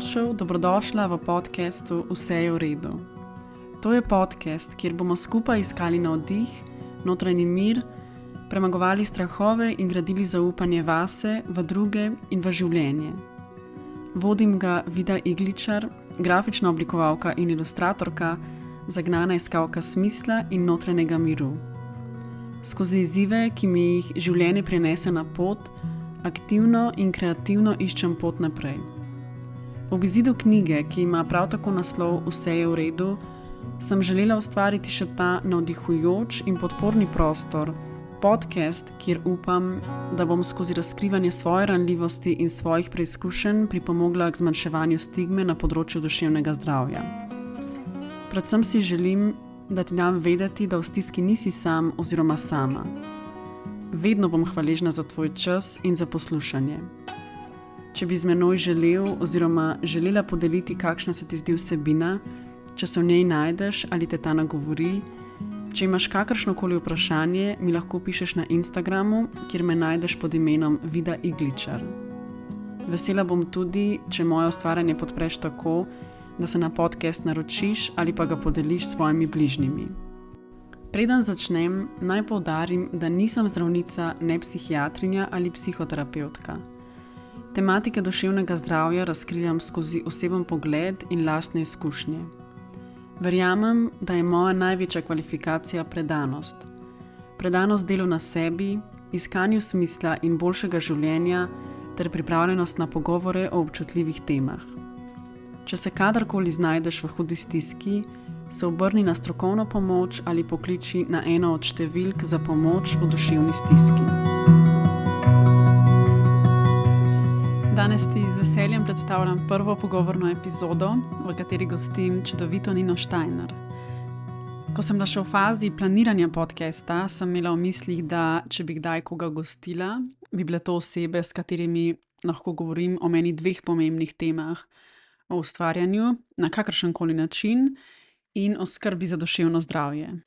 Dobrodošla v podcastu Vse je v redu. To je podcast, kjer bomo skupaj iskali navdih, notranji mir, premagovali strahove in gradili zaupanje vase, v druge in v življenje. Vodim ga Vida Igličar, grafična oblikovalka in ilustratorka, zagnana iskalka smisla in notranjega miru. Skozi izzive, ki mi jih življenje prinese na pot, aktivno in kreativno iščem pot naprej. Ob izidu knjige, ki ima prav tako naslov Vse je v redu, sem želela ustvariti še ta navdihujoč in podporni prostor, podcast, kjer upam, da bom skozi razkrivanje svoje ranljivosti in svojih preizkušenj pripomogla k zmanjševanju stigme na področju duševnega zdravja. Predvsem si želim, da ti dam vedeti, da v stiski nisi sam oziroma sama. Vedno bom hvaležna za tvoj čas in za poslušanje. Če bi z menoj želel oziroma želela podeliti, kakšna se ti zdi vsebina, če se v njej najdeš ali te ta nagovori, če imaš kakršnokoli vprašanje, mi lahko pišeš na Instagramu, kjer me najdeš pod imenom Vida Igličar. Vesela bom tudi, če moje ustvarjanje podpreš tako, da se na podcast naročiš ali pa ga podeliš s svojimi bližnjimi. Preden začnem, naj poudarim, da nisem zdravnica, ne psihiatrinja ali psihoterapevtka. Tematike duševnega zdravja razkrivam skozi oseben pogled in lastne izkušnje. Verjamem, da je moja največja kvalifikacija predanost. Predanost delu na sebi, iskanju smisla in boljšega življenja ter pripravljenost na pogovore o občutljivih temah. Če se kadarkoli znajdeš v hudi stiski, se obrni na strokovno pomoč ali pokliči na eno od številk za pomoč v duševni stiski. Danes ti z veseljem predstavljam prvo pogovorno epizodo, v kateri gostim čudovito Nino Steiner. Ko sem bila še v fazi planiranja podcasta, sem imela v mislih, da če bi kdaj koga gostila, bi bile to osebe, s katerimi lahko govorim o meni dveh pomembnih temah: o ustvarjanju na kakršenkoli način in o skrbi za duševno zdravje.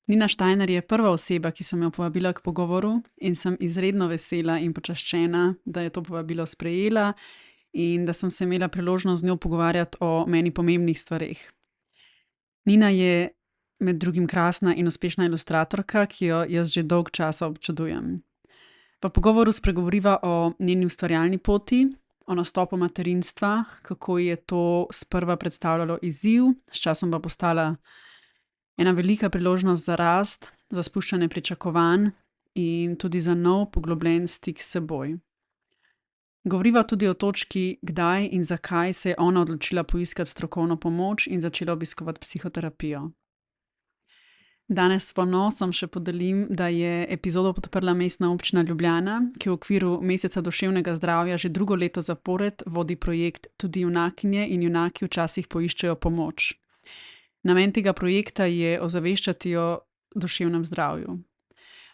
Nina Steiner je prva oseba, ki sem jo povabila k pogovoru in sem izredno vesela in počaščena, da je to povabilo sprejela in da sem se imela priložnost z njo pogovarjati o meni pomembnih stvareh. Nina je med drugim krasna in uspešna ilustratorka, ki jo jaz že dolg časa občudujem. V pogovoru spregovoriva o njeni ustvarjalni poti, o nastopu materinstva, kako je to sprva predstavljalo izziv, s časom pa postala ena velika priložnost za rast, za spuščanje pričakovanj in tudi za nov poglobljen stik s seboj. Govoriva tudi o točki, kdaj in zakaj se je ona odločila poiskati strokovno pomoč in začela obiskovati psihoterapijo. Danes s ponosom še podelim, da je epizodo podprla Mestna občina Ljubljana, ki v okviru Meseca duševnega zdravja že drugo leto zapored vodi projekt Tudi junakinje in junaki včasih poiščejo pomoč. Namen tega projekta je ozaveščati o duševnem zdravju.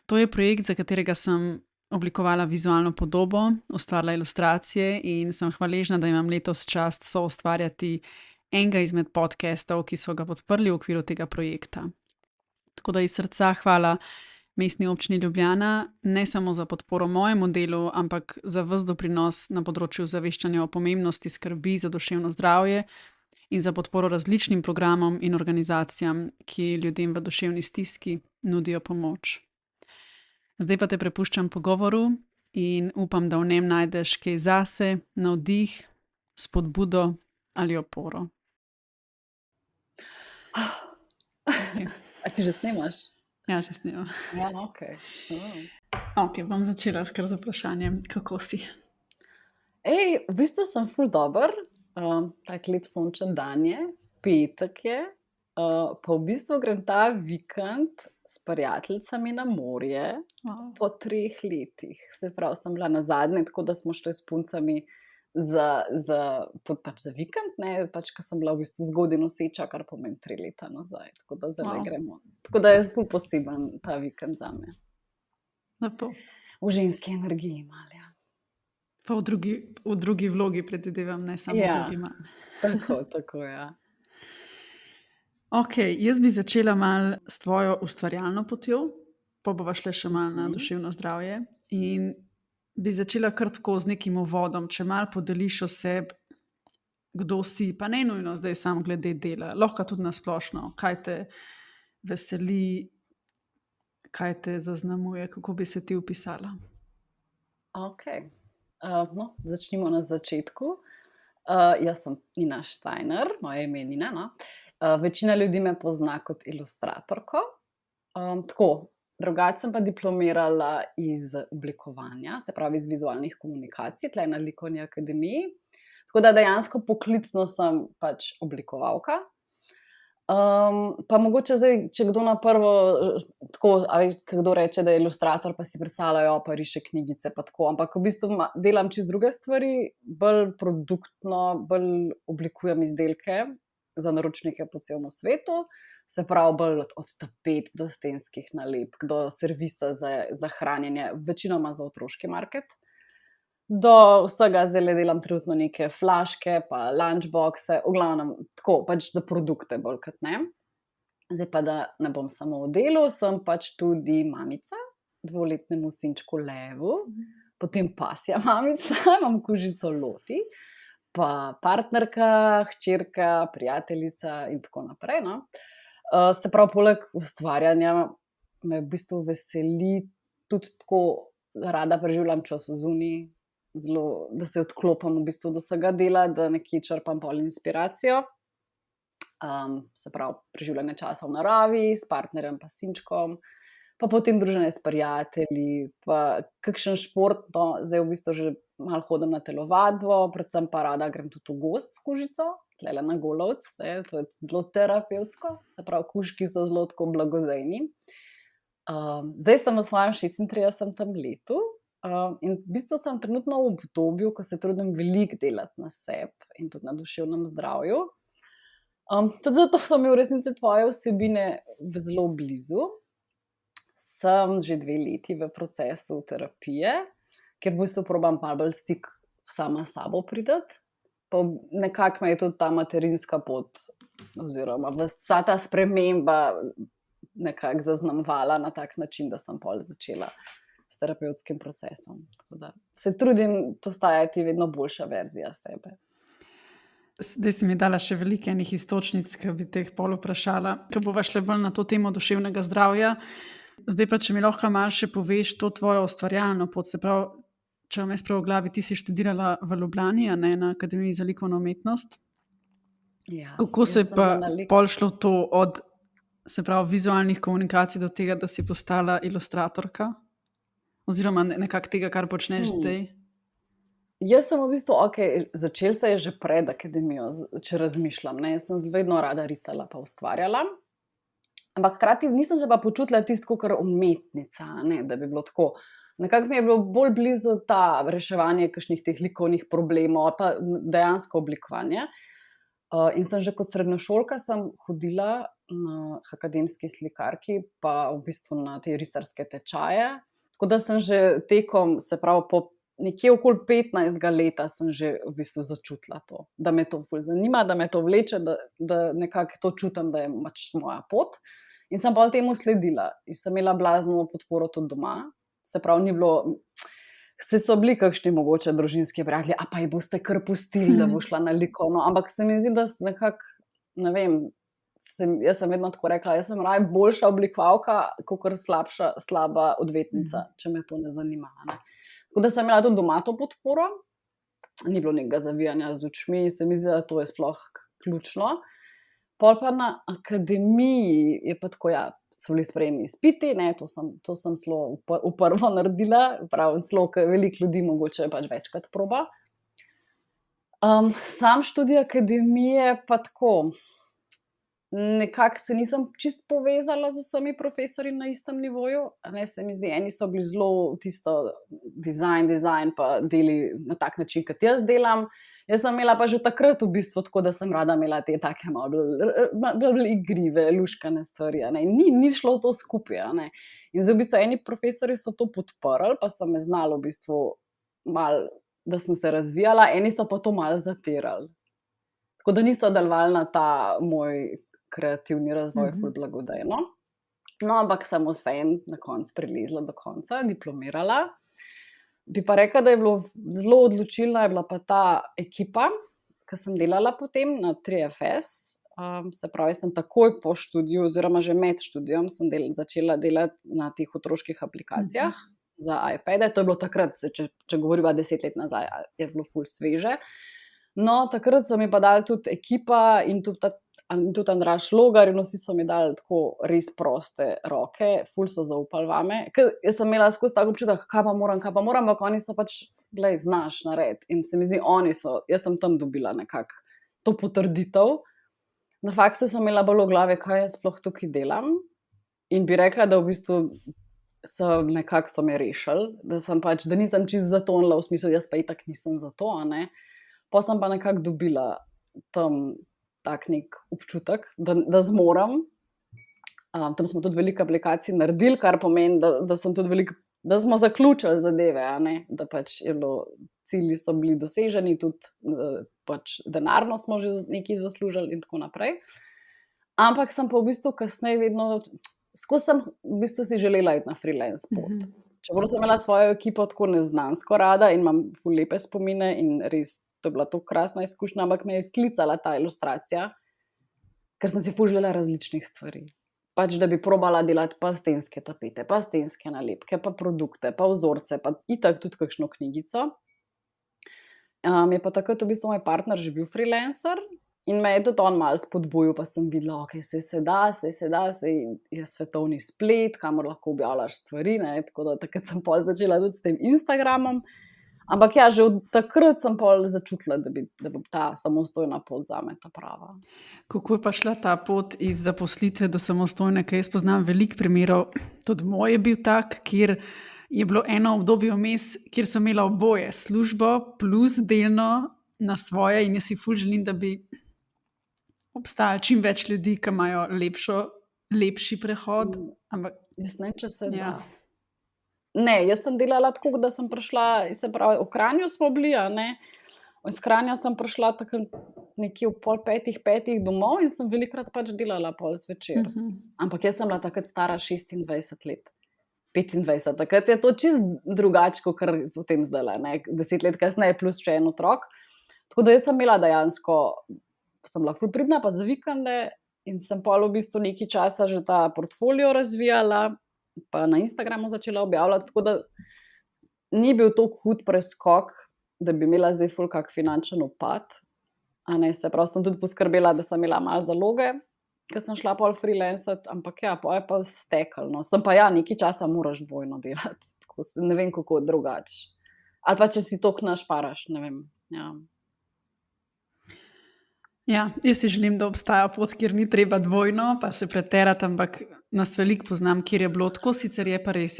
To je projekt, za katerega sem oblikovala vizualno podobo, ustvarila ilustracije in sem hvaležna, da imam letos čast soustvarjati enega izmed podcastov, ki so ga podprli v okviru tega projekta. Tako da iz srca hvala Mestni občini Ljubljana, ne samo za podporo mojemu delu, ampak za ves doprinos na področju ozaveščanja o pomembnosti skrbi za duševno zdravje in za podporo različnim programom in organizacijam, ki ljudem v duševni stiski nudijo pomoč. Zdaj pa te prepuščam pogovoru in upam, da v njem najdeš kaj zase, navdih, spodbudo ali oporo. A ti že snemaš? Ja, že snemam. Ja, okej. Ok, bom začela s kar z vprašanjem. Kako si? V bistvu sem ful dober, tak lep sončen dan je, petek je, pa v bistvu grem ta vikend s prijateljicami na morje po 3 letih. Se pravi, sem bila nazadnje, tako da smo šli s puncami za vikend, ne, pač, ko sem bila v bistvu zgodaj noseča, kar pomeni 3 leta nazaj, tako da zdaj gremo. Tako da je ful poseben ta vikend zame. Lepo. V ženski energiji malo, ja. Pa v drugi vlogi predvidevam, ne samo v vlogi mame. Tako, ja. Ok, jaz bi začela malo s tvojo ustvarjalno potjo, pa bova šla še malo na duševno zdravje in bi začela kar tako z nekim uvodom, če malo podeliš o sebi, kdo si, pa ne nujno zdaj samo glede dela, lahko tudi na splošno, kaj te veseli, kaj te zaznamuje, kako bi se ti opisala? Okay. No, začnimo na začetku. Jaz sem Nina Steiner, moje ime je Nina. No? Večina ljudi me pozna kot ilustratorko. Tako, drugače sem pa diplomirala iz oblikovanja, se pravi iz vizualnih komunikacij, tle na Likovni akademiji. Tako da dejansko poklicno sem pač oblikovalka. Pa mogoče zdaj, če kdo na prvo, tako, kdo reče, da je ilustrator, pa si predstavljajo, pa riše knjigice, pa tako, ampak v bistvu delam čisto druge stvari, bolj produktno, bolj oblikujem izdelke za naročnike po celem svetu, se pravi bolj od tapet do stenskih nalepk, do servisa za hranjenje, večinoma za otroški market. Do vsega zdaj delam trenutno neke flaške, pa lunchboxe, v glavnem tako, pač za produkte bolj kot ne. Zdaj pa, da ne bom samo v delu, sem pač tudi mamica, 2-letnemu sinčku Levu, potem pasja mamica, imam kužico Loti, pa partnerka, hčerka, prijateljica in tako naprej. No. Se pravi, poleg ustvarjanja me v bistvu veseli tudi tako, rada preživljam čas zunaj, zelo, da se odklopam v bistvu do vsega dela, da nekje črpam pol inspiracijo. Se pravi, preživljanje časa v naravi, s partnerjem pa sinčkom, pa potem druženje s prijatelji, pa kakšen šport, no, zdaj v bistvu že malo hodim na telovadbo, predvsem pa rada grem tudi v gozd s kužico, tlele na Golovec, to je zelo terapevtsko, se pravi, kužki so zelo tako blagodejni. Zdaj sem v svojem 36. letu, in v bistvu sem trenutno v obdobju, ko se trudim veliko delati na sebi in tudi na duševnem zdravju. Tudi zato so mi v resnici tvoje vsebine zelo blizu. Sem že 2 leti v procesu terapije, ker v bistvu probam pa bolj stik sama s sabo priti. Pa nekako me je tudi ta materinska pot oziroma vsa ta sprememba nekako zaznamovala na tak način, da sem pol začela s terapevtskim procesom. Tako da se trudim postajati vedno boljša verzija sebe. Zdaj si mi dala še veliko enih istočnic, ki bi te pol vprašala, ko bova šle bolj na to temo duševnega zdravja. Zdaj pa, če mi lahko malo še poveš to tvojo ustvarjalno pot, se pravi, če vam jaz prav v glavi, ti si študirala v Ljubljani, a ne na Akademiji za likovno umetnost. Ja, Kako se je pa pol šlo to od, se pravi, vizualnih komunikacij do tega, da si postala ilustratorka? Oziroma nekako tega, kar počneš zdaj? Jaz sem v bistvu, začel se je že pred akademijo, če razmišljam. Ne? Jaz sem vedno rada risala pa ustvarjala. Ampak hkrati nisem se pa počutila tisto kot umetnica, ne? Da bi bilo tako. Nekako mi je bilo bolj blizu ta reševanje kakšnih teh likovnih problemov, pa dejansko oblikovanje. In sem že kot srednjošolka sem hodila na akademski slikarki, pa v bistvu na te risarske tečaje. Tako da sem že tekom, se pravi, po nekje okoli 15. leta sem že v bistvu začutila to, da me to ful zanima, da me to vleče, da nekako to čutim, da je pač moja pot. In sem pa temu sledila. In sem imela blazno podporo tudi doma. Se pravi, ni bilo, so bili kakšni mogoče družinski prijatelji, a pa ji boste kar pustili, da bo šla na likovno. Ampak se mi zdi, da nekako, ne vem, jaz sem vedno tako rekla, jaz sem raje boljša oblikovalka, kakor slaba odvetnica, če me to ne zanima. Ne? Tako da sem imela tudi doma to podporo, ni bilo nekega zavijanja z očmi, se mi zdi, da to je sploh ključno. Pol pa na akademiji je pa tako, so bili sprejemni izpiti, ne, to sem celo v prvo naredila, prav celo, ker veliko ljudi mogoče pač večkrat proba. Sam študij akademije pa tako, nekako se nisem čisto povezala z vsemi profesorji na istem nivoju. Ne, se mi zdi, eni so bili zelo tisto dizajn, pa deli na tak način, kot jaz delam. Jaz sem imela pa že takrat v bistvu tako, da sem rada imela te take malo bolj igrive, luškane stvari. Ni šlo to skupaj. In zdaj v bistvu eni profesori so to podprli, pa so me znali v bistvu malo, da sem se razvijala, eni so pa to malo zatirali. Tako da niso delovali na ta moj kreativni razvoj ful blagodejno. No, ampak sem vseeno na koncu prilezla do konca, diplomirala. Bi pa rekla, da je bilo zelo odločilna, je bila pa ta ekipa, ko sem delala potem na 3FS, se pravi, sem takoj po študiju, oziroma že med študijem, sem začela delati na teh otroških aplikacijah za iPade. To je bilo takrat, če govoriva 10 let nazaj, je bilo ful sveže. No, takrat so mi pa dali tudi ekipa in tudi Andraž Logar in vsi so mi dali tako res proste roke, ful so zaupali vame. Jaz sem imela skozi tako občutek, kaj pa moram, ampak oni so pač, glej, znaš narediti. In se mi zdi, jaz sem tam dobila nekako to potrditev. Na faksu sem imela bolj v glavi, kaj jaz sploh tukaj delam. In bi rekla, da v bistvu nekako so me rešili, da nisem čisto zatonila v smislu, jaz pa itak nisem za to, a ne. Pa sem pa nekako dobila tam tak nek občutek, da zmorem. Tam smo tudi veliko aplikacij naredili, kar pomeni, da smo zaključili zadeve, a ne? Da pač cilji so bili doseženi, tudi pač denarno smo že nekaj zaslužili in tako naprej. Ampak sem pa v bistvu kasneje vedno, skozi sem v bistvu si želela iti na freelance pot. Čeprav sem imela svojo ekipo tako neznansko rada in imam ful lepe spomine in res to je bila to krasna izkušnja, ampak me je klicala ta ilustracija, ker sem si ful želela različnih stvari. Pač, da bi probala delati pa stenske tapete, pa stenske nalepke, pa produkte, pa vzorce, pa itak tudi kakšno knjigico. Je pa takrat v bistvu moj partner že bil freelancer in me je tudi on malo spodbujal, pa sem videla, ok, saj se da, je svetovni splet, kamor lahko objavljaš stvari, ne, tako da takrat sem pol začela tudi s tem Instagramom. Ampak ja, že od takrat sem pol začutila, da bo ta samostojna pot zame ta prava. Kako je pa šla ta pot iz zaposlitve do samostojne, ker jaz poznam veliko primerov, tudi moj je bil tak, kjer je bilo eno obdobje vmes, kjer sem imela oboje, službo plus delno na svoje in jaz si ful želim, da bi obstajalo čim več ljudi, ki imajo lepši prehod. Ampak jaz ne, če se da. Ne, jaz sem delala tako, da sem prišla, se pravi, v Kranju smo bili, a ne. Iz Kranja sem prišla tako nekje ob 4:30 domov in sem velikrat pač delala pol zvečer. Ampak jaz sem bila takrat stara 26 let. 25, takrat je to čisto drugače, kot potem zdajle, ne. 10 let kasneje plus še en otrok. Tako da jaz sem imela dejansko, sem bila ful pridna pa za vikende in sem pol v bistvu nekaj časa že ta portfolio razvijala, pa na Instagramu začela objavljati, tako da ni bil toliko hud preskok, da bi imela zdaj ful kak finančen upad. A ne, se pravi, sem tudi poskrbela, da sem imela malo zaloge, ker sem šla pol freelancati, ampak ja, pol je pa steklo, no. Sem pa ja, nekaj časa moraš dvojno delati, tako ne vem, kako drugače. Ali pa če si toliko našparaš, ne vem, ja. Ja, jaz si želim, da obstaja pot, kjer ni treba dvojno, pa se preterati, ampak nas veliko poznam, kjer je bilo tako, sicer je pa res,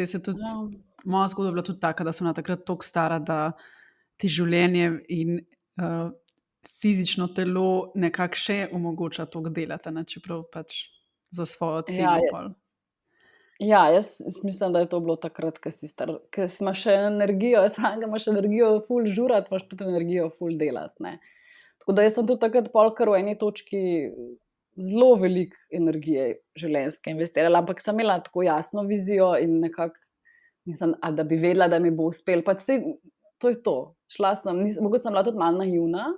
moja zgodba je bila tudi taka, da sem bila takrat toliko stara, da ti življenje in fizično telo nekako še omogoča toliko delati, čeprav pač za svojo celo pol. Ja, jaz mislim, da je to bilo takrat, ker imaš še energijo, imaš energijo ful žurati, imaš tudi energijo ful delati, ne. Tako da jaz sem tudi takrat pol kar v eni točki zelo veliko energije življenjske investirala, ampak sem imela tako jasno vizijo in nekako mislim, da bi vedela, da mi bo uspel. Pač to je to. Šla sem, mogoče sem bila tudi malo naivna,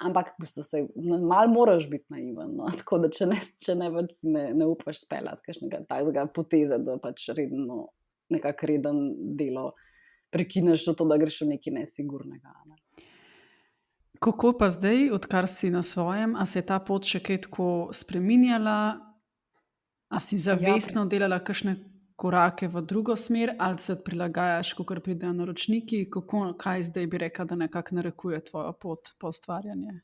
ampak v bistvu malo moraš biti naiven, no? Tako da če ne pač ne upaš speljati kakšnega takega poteze, da pač nekako reden delo prekineš to, da greš v nekaj nesigurnega, ne? Kako pa zdaj, odkar si na svojem, a se je ta pot še kaj tako spreminjala? A si zavestno delala kakšne korake v drugo smer ali se prilagajaš, kakor pridejo naročniki? Kaj zdaj bi rekla, da nekako narekuje tvojo pot po ustvarjanje?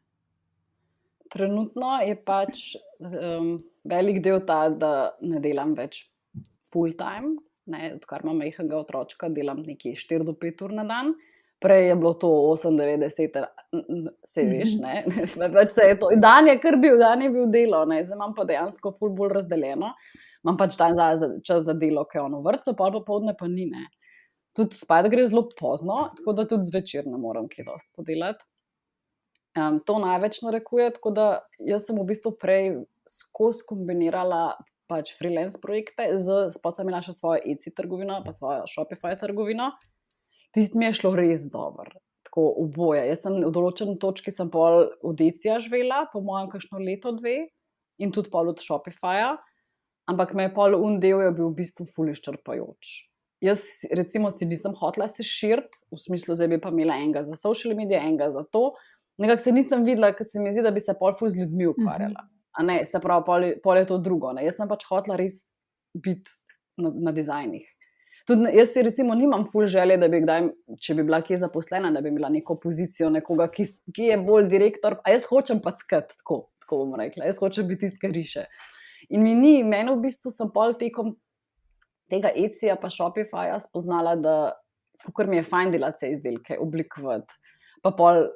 Trenutno je pač velik del ta, da ne delam več full time, ne, odkar imam majhnega otročka, delam nekje 4 do 5 ur na dan. Prej je bilo to 8, 9, 10, se veš, ne, pač se je to, dan je bil delo, ne, zdaj imam pa dejansko ful bolj razdeljeno, imam pač čas za delo, ki je v vrtcu, pol popoldne pa ni, ne. Tudi spat gre zelo pozno, tako da tudi zvečer ne morem kaj dosti podelati. To največ narekuje, tako da jaz sem v bistvu prej skozi kombinirala pač freelance projekte, pa sem imela še svojo Etsy trgovino, pa svojo Shopify trgovino. Tisti mi je šlo res dobro. tako oboje. Jaz sem v določeni točki sem pol od Etsija živela, po mojem kakšno leto, dve, in tudi pol od Shopifyja, ampak me je pol del je bil v bistvu ful izčrpajoč. Jaz recimo si nisem hotela se širiti, v smislu, zdaj bi pa imela enega za social medije, enega za to. Nekako se nisem videla, ker se mi zdi, da bi se pol ful z ljudmi ukvarjala. A ne, se pravi, pol je to drugo. Ne. Jaz sem pač hotela res biti na dizajnih. Tudi jaz si recimo nimam ful želje, da bi kdaj, če bi bila kje zaposlena, da bi imela neko pozicijo nekoga, ki je bolj direktor, a jaz hočem pa skati, tako bom rekla, jaz hočem biti tisti, ki riše. In meni v bistvu sem pol tekom tega Etsija pa Shopifyja spoznala, da fukar mi je fajn delati se izdelke, oblikovati, pa pol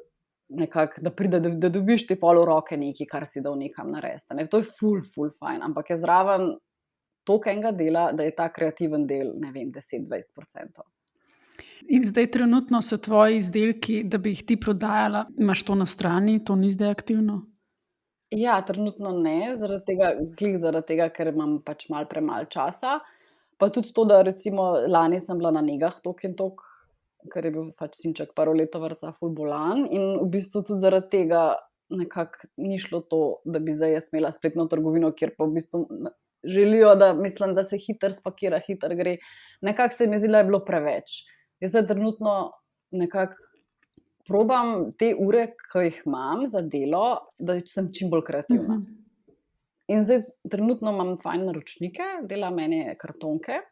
nekako, da pride, da dobiš ti pol v roke nekaj, kar si dal nekam narediti. Ne? To je ful fajn, ampak je zraven toliko enega dela, da je ta kreativen del, ne vem, 10-20%. In zdaj trenutno so tvoji izdelki, da bi jih ti prodajala, imaš to na strani, to ni zdaj aktivno? Ja, trenutno ne, zaradi tega, ker imam pač malo premalo časa. Pa tudi to, da recimo lani sem bila na negah toliko in toliko, ker je bil pač sinček prvo leto vrtca ful bolan in v bistvu tudi zaradi tega nekako ni šlo to, da bi zdaj jaz imela spletno trgovino, kjer pa v bistvu želijo, da mislim, da se hitro spakira, hitro gre. Nekako se mi zdi, da je bilo preveč. Jaz zdaj trenutno nekako probam te ure, ki jih imam za delo, da sem čim bolj kreativna. In zdaj trenutno imam fajn naročnike, delam ene kartonke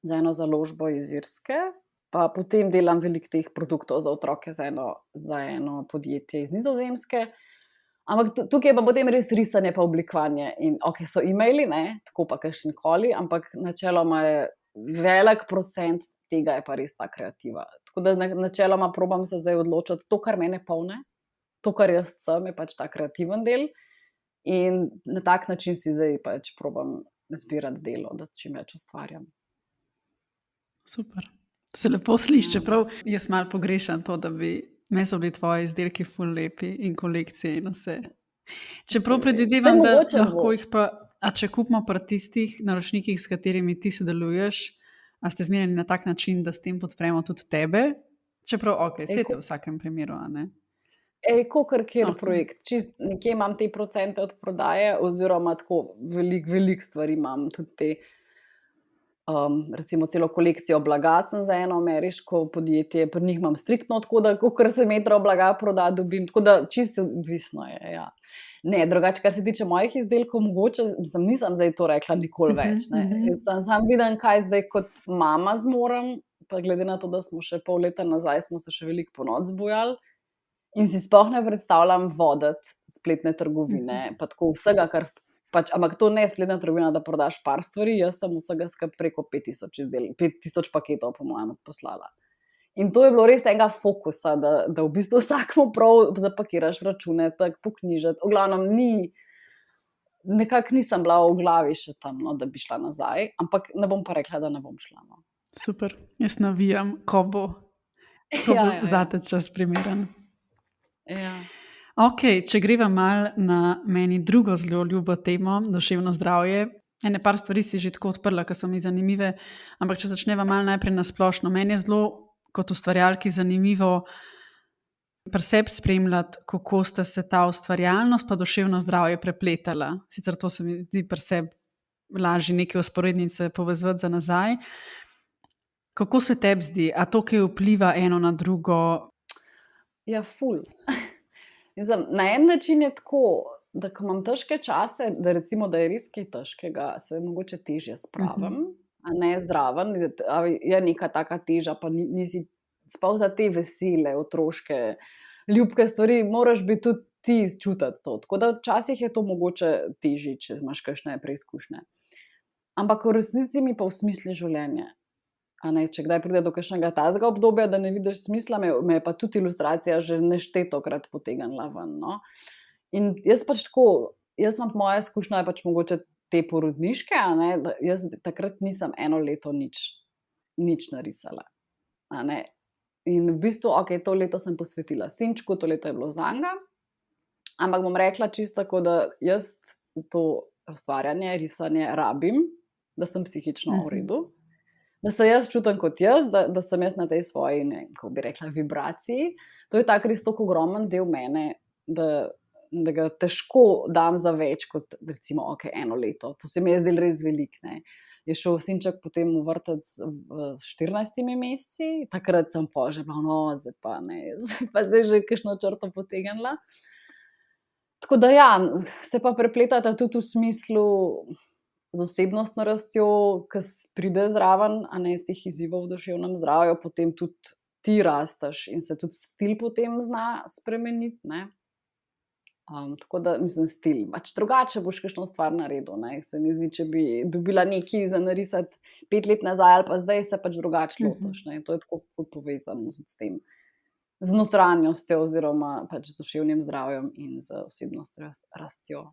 za eno založbo iz Irske, pa potem delam veliko teh produktov za otroke za eno podjetje iz Nizozemske. Ampak tukaj je pa potem res risanje pa oblikovanje. In ok, so e-maili, ne, tako pa kakšnikoli, ampak načeloma je velik procent tega je pa res ta kreativa. Tako da načeloma probam se zdaj odločiti to, kar mene polne, to, kar jaz sem, je pač ta kreativen del. In na tak način si zdaj pač probam zbirati delo, da čim več ustvarjam. Super. Se lepo sliši, čeprav jaz malo pogrešam to, da bi me so bili tvoji izdelki ful lepi in kolekcije in vse. Čeprav predvidevam, da lahko jih pa, a če kupimo pri tistih naročnikih, s katerimi ti sodeluješ, a ste zmerjeni na tak način, da s tem podpremo tudi tebe? Čeprav, ok, vse to v vsakem primeru, a ne? Kakor kjer projekt. Čist nekje imam te procente od prodaje, oziroma tako veliko stvari imam, tudi te, recimo celo kolekcijo blaga sem za eno ameriško podjetje, pri njih imam striktno, tako da kakor se metrov blaga proda, dobim, tako da čisto odvisno je, ja. Ne, drugače, kar se tiče mojih izdelkov, mogoče nisem zdaj to rekla nikoli več, ne. Sam vidim, kaj zdaj kot mama zmorem, pa glede na to, da smo še pol leta nazaj, smo se še veliko ponoči zbujali, in si sploh ne predstavljam voditi spletne trgovine, pa tako vsega, kar pač, ampak to ne je spletna trgovina, da prodaš par stvari, jaz sem vsega skupaj preko 5000 paketov po mojem poslala. In to je bilo res enega fokusa, da v bistvu vsakmu prav zapakiraš račune, tako poknjižati. V glavnem nekako nisem bila v glavi še tam, no, da bi šla nazaj, ampak ne bom pa rekla, da ne bom šla. No. Super, jaz navijam, ko bo zate čas primeren. Ja. Ok, če greva mal na meni drugo zelo ljubo temo, duševno zdravje. Ene par stvari si že tako odprla, ki so mi zanimive, ampak če začneva mal najprej na splošno. Meni je zelo kot ustvarjalki zanimivo pri sebi spremljati, kako sta se ta ustvarjalnost pa duševno zdravje prepletala. Sicer to se mi zdi pri sebi lažje neke vzporednice povezati za nazaj. Kako se tebi zdi? A to, kaj vpliva eno na drugo? Ja, ful. Na en način je tako, da ko imam težke čase, da recimo, da je res kaj težkega, se mogoče težje spravim, a ne zraven, je neka taka teža, pa nisi spal za te vesele, otroške, ljubke stvari, moraš biti tudi ti čutiti to. Tako da včasih je to mogoče težje, če imaš kakšne preizkušnje. Ampak v resnici mi pa usmisli življenje. A ne, če kdaj pride do kakšnega tazga obdobja, da ne vidiš smisla, me je pa tudi ilustracija že neštetokrat potegnila ven. No? In jaz pač tako, moja izkušnja je pač mogoče te porodniške, a ne, da jaz takrat nisem eno leto nič narisala. A ne. In v bistvu, ok, to leto sem posvetila sinčku, to leto je bilo zanga, ampak bom rekla čisto tako, da jaz to ustvarjanje, risanje rabim, da sem psihično v redu. da se jaz čutim kot jaz, da sem jaz na tej svoji, ne, kako bi rekla, vibraciji. To je tako res tako ogromen del mene, da ga težko dam za več kot recimo eno leto. To se mi je zdelo res veliko, ne. Je šel sinček potem v vrtec v 14 meseci, takrat sem pa že bila, no, zdaj pa ne, zdaj že kakšno črto potegnila. Tako da ja, se pa prepletata tudi v smislu z osebnostno rastjo, ki pride zraven, a ne, iz teh izzivov v duševnem zdravju, potem tudi ti rasteš in se tudi stil potem zna spremeniti, ne. Tako da, mislim, stil. Pač drugače boš kakšno stvar naredil, ne. Se mi zdi, če bi dobila nekaj za narisati 5 let nazaj ali pa zdaj, se pač drugače lotiš, ne. To je tako ful povezano s tem, z notranjostjo oziroma pač z duševnim zdravjem in z osebnostjo rastjo.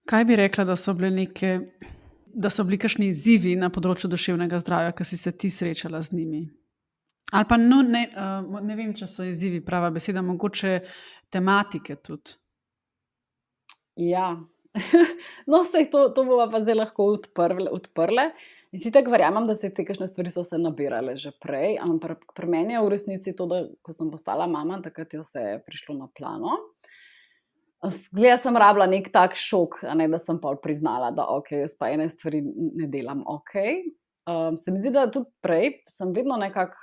Kaj bi rekla, da so bili kakšni izzivi na področju duševnega zdravja, ki si se ti srečala z njimi? Ali pa no, ne vem, če so izzivi prava beseda, mogoče tematike tudi. Ja, no, saj to bova pa zdaj lahko odprle. In si tako verjamem, da se te kakšne stvari so se nabirale že prej, ampak pri meni je v resnici to, da ko sem postala mama, takrat je vse prišlo na plano. Gleda, sem rabila nek tak šok, a ne, da sem pol priznala, da jaz pa ene stvari ne delam se mi zdi, da tudi prej sem vedno nekako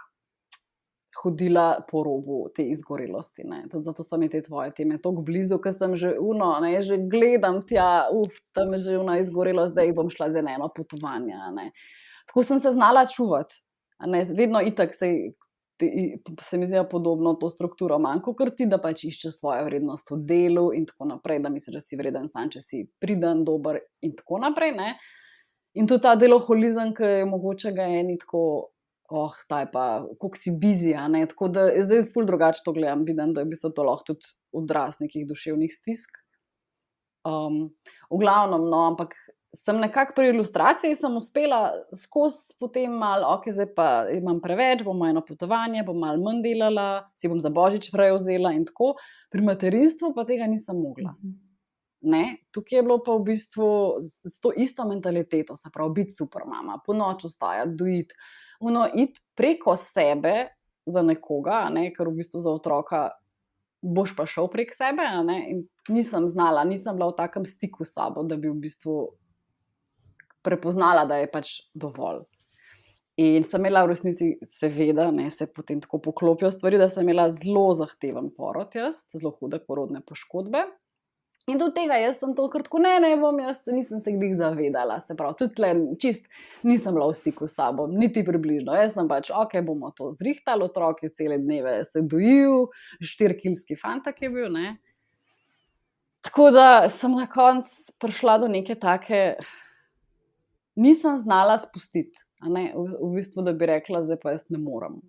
hodila po robu te izgorelosti, ne. Tudi zato so mi te tvoje teme toliko blizu, ker sem že ne, že gledam tja, tam je že izgorelost, zdaj bom šla zdaj na eno potovanje, a ne. Tako sem se znala čuvati, a ne, vedno itak se mi zdi podobno to strukturo manj kakor ti, da pač iščeš svojo vrednost v delu in tako naprej, da misliš, da si vreden samo, če si priden, dober in tako naprej, ne. In tudi ta deloholizem, ki je mogoče ga eni tako, ta je pa, koliko si busy, a ne, tako da zdaj ful drugače to gledam, vidim, da je v bistvu to lahko tudi odraz nekih duševnih stisk. V glavnem, no, ampak sem nekako pri ilustraciji sem uspela skozi potem malo, zdaj pa imam preveč, bom eno potovanje, bom malo manj delala, si bom za božič frejo vzela in tako. Pri materinstvu pa tega nisem mogla. Ne, tukaj je bilo pa v bistvu s to isto mentaliteto, se pravi, biti super mama, po noč vstajati, dojiti, iti preko sebe za nekoga, a ne, ker v bistvu za otroka boš pa šel prek sebe, a ne, in nisem znala, nisem bila v takem stiku s sabo, da bi v bistvu prepoznala, da je pač dovolj. In sem imela v resnici, seveda, ne, se potem tako poklopijo stvari, da sem imela zelo zahteven porod jaz, zelo hude porodne poškodbe. In do tega jaz sem to kar tako, ne bom, jaz nisem se glih zavedala, se pravi, tudi tle čist nisem bila v stiku s sabo, niti približno. Jaz sem pač, bomo to zrihtali, otrok je cele dneve se dojil, 4-kilski fantak je bil, ne. Tako da sem na koncu prišla do neke take, nisem znala spustiti, a ne, v bistvu, da bi rekla, zdaj pa jaz ne morem.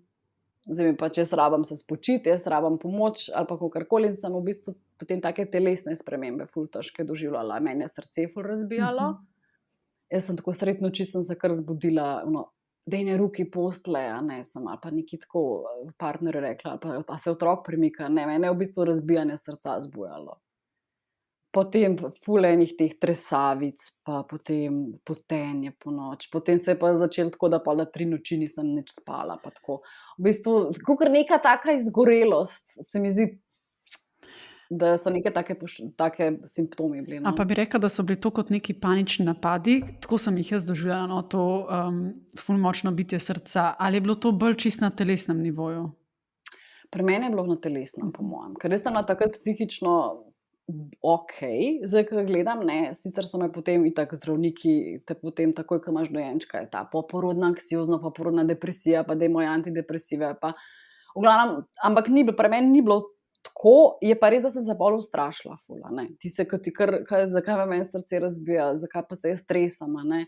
Zdaj mi pač jaz rabim se spočiti, jaz rabim pomoč ali pa kakorkoli in sem v bistvu potem take telesne spremembe ful težke doživljala. Meni je srce ful razbijalo. Jaz sem tako sredi noči sem se kar zbudila, daj ne ruki postle, a ne, sem ali pa nekaj tako partnerju rekla, ali pa se otrok premika, ne, mene je v bistvu razbijanje srca zbujalo. Potem ful enih teh tresavic, pa potem potenje po noč. Potem se je pa začelo tako, da pol 3 noči nisem nič spala, pa tako. V bistvu, kakor neka taka izgorelost, se mi zdi, da so neke take simptomi bili, no. A pa bi rekla, da so bili to kot neki panični napadi, tako sem jih jaz doživljala, to ful močno bitje srca. Ali je bilo to bolj čisto na telesnem nivoju? Pri meni je bilo na telesnem, po mojem. Ker res sem bila takrat psihično zdaj, ko gledam, ne, sicer so me potem itak zdravniki, te potem takoj, ko imaš dojenčka, je ta poporodna anksioznost, pa poporodna depresija, pa dajmo antidepresive, pa v glavnem, ampak pri meni ni bilo tako, je pa res, da sem se pol ustrašila ful, a ne. Ti se, ko ti kar, zakaj pa meni srce razbija, zakaj pa se jaz stresam, a ne.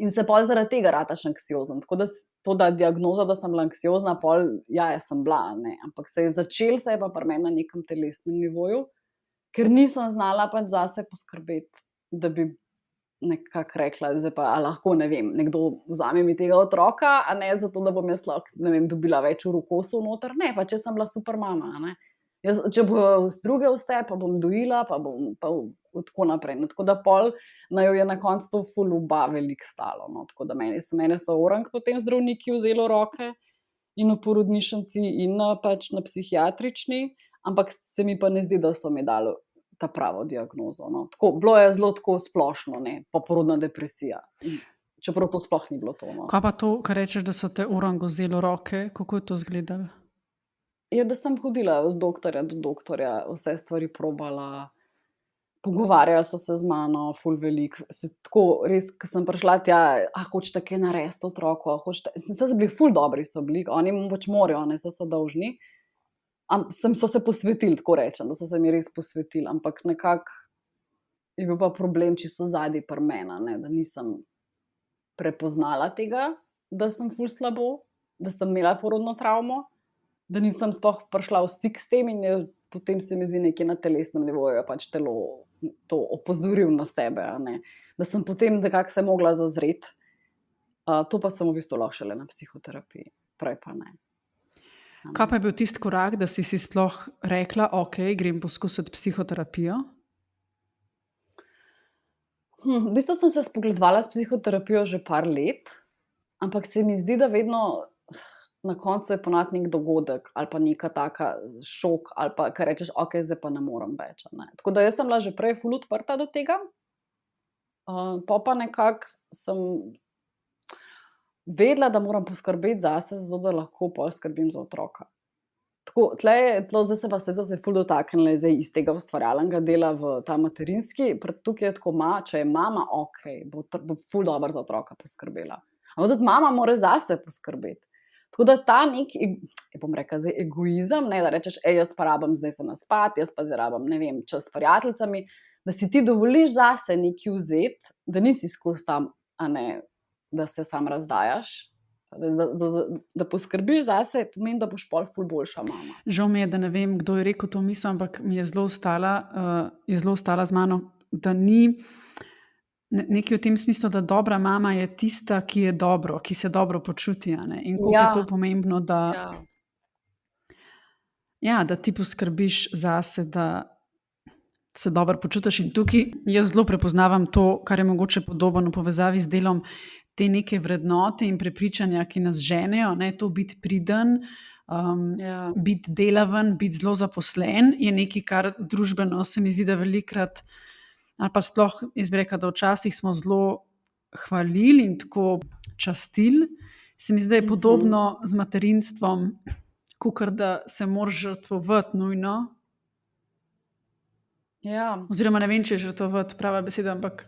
In se pol zaradi tega rataš anksiozen. Tako da to, da diagnoza, da sem bila anksiozna, pol, jaz sem bila, ne. Ampak se je pa pri meni na nekem telesnem nivoju, ker nisem znala pač zase poskrbeti, da bi nekako rekla, zdaj pa lahko, ne vem, nekdo vzame mi tega otroka, a ne zato, da bom jaz lahko, ne vem, dobila več v rokosov noter. Ne, pa če sem bila super mama, a ne. Če bo druge vse, pa bom dojila, pa bom pa tako naprej. No, tako da pol naj jo je na koncu to ful oba veliko stalo. No, tako da mene so orang potem zdravniki vzeli v roke in v porodnišnici in pač na psihiatrični, ampak se mi pa ne zdi, da so mi dali ta pravo diagnozo. No. Tako, bilo je zelo tako splošno, ne, poporodna depresija. Čeprav to sploh ni bilo to. No. Kaj pa to, kar rečeš, da so te orango vzeli v roke, kako je to izgledalo? Je, da sem hodila od doktorja do doktorja, vse stvari probala, pogovarjali so se z mano, ful veliko. Tako res, ko sem prišla tja, hočete kaj narediti otroku, so bili ful dobri, so bili, oni pač morajo, ne, so dolžni. So se posvetili, tako rečem, da so se mi res posvetili, ampak nekako je bil pa problem čisto zadnji pri meni, da nisem prepoznala tega, da sem ful slabo, da sem imela porodno travmo, da nisem sploh prišla v stik s tem in potem se mi zdi nekje na telesnem nivoju pač telo to opozoril na sebe, ne. Da sem potem nekako se mogla zazreti. To pa sem v bistvu lahko šele na psihoterapiji, prej pa ne. Kaj pa je bil tisti korak, da si sploh rekla, ok, grem poskusiti psihoterapijo? V bistvu sem se spogledovala s psihoterapijo že par let, ampak se mi zdi, da vedno na koncu je ponavadi nek dogodek ali pa neka taka šok ali pa, kar rečeš, ok, zdaj pa ne morem več. Ne. Tako da jaz sem bila že prej ful odprta do tega, pa nekako sem vedela, da moram poskrbeti zase, zato da lahko pol skrbim za otroka. Tako, zdaj se pa se ful dotaknila iz tega ustvarjalnega dela v ta materinski, tukaj je tako, če je mama ok, bo ful dobro za otroka poskrbela. Ampak tudi mama mora zase poskrbeti. Tako da ta nek, bom rekla zdaj, egoizem, ne, da rečeš, jaz pa rabim zdaj se naspati, jaz pa zdaj rabim, ne vem, čas s prijateljicami, da si ti dovoliš zase nekaj vzeti, da nisi skozi tam, a ne, da se sam razdajaš, da poskrbiš zase, pomeni, da boš pol ful boljša mama. Žal mi je, da ne vem, kdo je rekel to misel, ampak mi je zelo ostala z mano, da ni nekaj v tem smislu, da dobra mama je tista, ki je dobro, ki se dobro počuti, ne? In koliko je to pomembno, da da ti poskrbiš zase, da se dobro počutiš. In tukaj jaz zelo prepoznavam to, kar je mogoče podobno v povezavi z delom, te neke vrednote in prepričanja, ki nas ženejo, ne, to biti priden, biti delaven, biti zelo zaposlen, je nekaj, kar družbeno se mi zdi, da velikokrat, ali pa sploh, jaz bi rekla, da včasih smo zelo hvalili in tako častili. Se mi zdi, da je podobno z materinstvom, kakor da se moraš žrtvovati nujno. Oziroma ne vem, če je žrtvovati prava beseda, ampak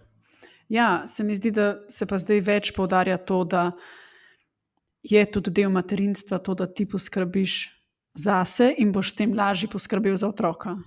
se mi zdi, da se pa zdaj več poudarja to, da je tudi del materinstva to, da ti poskrbiš zase in boš s tem lažje poskrbel za otroka.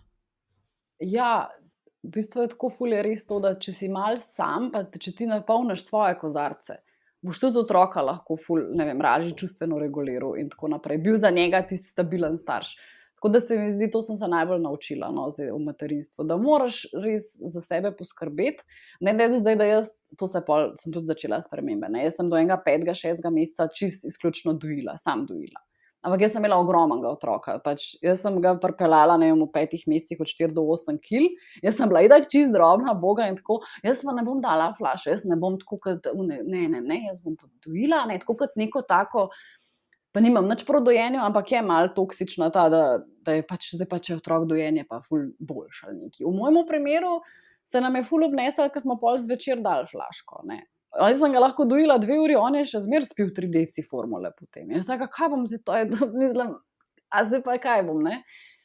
V bistvu je tako ful je res to, da če si mal sam, pa če ti napolniš svoje kozarce, boš tudi otroka lahko ful, ne vem, lažje čustveno reguliral in tako naprej. Bil za njega tisti stabilen starš. Tako da se mi zdi, to sem se najbolj naučila zdaj v materinstvu, da moraš res za sebe poskrbeti. Ne, zdaj, da jaz, sem tudi začela spremembe. Ne. Jaz sem do enega 5., 6. meseca čist izključno dojila, sam dojila. Ampak jaz sem imela ogromnega otroka. Jaz sem ga pripeljala, ne vem, v 5 mesecih od 4 do 8 kil. Jaz sem bila itak čist drobna, boga in tako. Jaz pa ne bom dala flaše, jaz ne bom tako kot, ne, jaz bom pa dojila, ne, tako kot neko tako, pa nimam nič proti dojenju, ampak je malo toksična ta, da je zdaj pa če otrok dojenje pa ful boljš ali neki. V mojem primeru se nam je ful obnesel, ker smo pol zvečer dali flaško, ne. Jaz sem ga lahko dojila 2 uri, on je še zmer spil 3 deci formule potem. Jaz sem rekla, kaj bom zdaj to, mislim, a zdaj pa kaj bom, ne.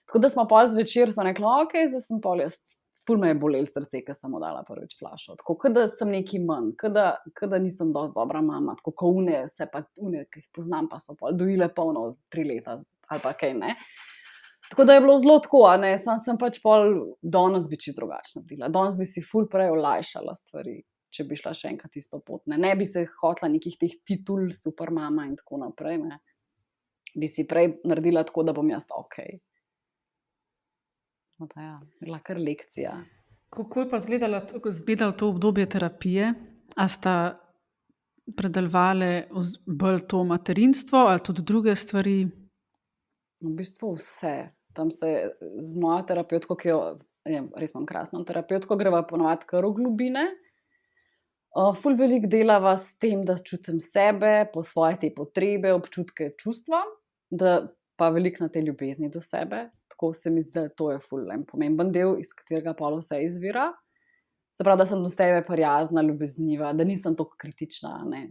Tako da smo pol zvečer, sem rekla, ok, zdaj sem pol jaz, ful me je bolelo srce, ker sem mu dala prvič flašo. Tako, da sem nekaj manj, da nisem dosti dobra mama, tako ko une, ki jih poznam, pa so pol dojile polno 3 leta ali pa kaj, ne. Tako da je bilo zelo tako, a ne, sem pač pol, danes bi čisto drugačno naredila, danes bi si ful prej olajšala stvari, če bi šla še enkrat isto pot, ne bi se hotla nekih teh titul, super mama in tako naprej, ne. Bi si prej naredila tako, da bom jaz ok. Bila kar lekcija. Kako je pa izgledalo to obdobje terapije? A sta predelovali bolj to materinstvo ali tudi druge stvari? V bistvu vse. tam se z mojo terapevtko, ki jo res imam krasno terapevtko, greva ponovadi kar v globine. Ful veliko delava s tem, da čutim sebe, po svoje te potrebe, občutke, čustva, da pa veliko na te ljubezni do sebe. Tako se mi zdi, da to je ful en pomemben del, iz katerega pol vse izvira. Se pravi, da sem do sebe prijazna, ljubezniva, da nisem toliko kritična, ne.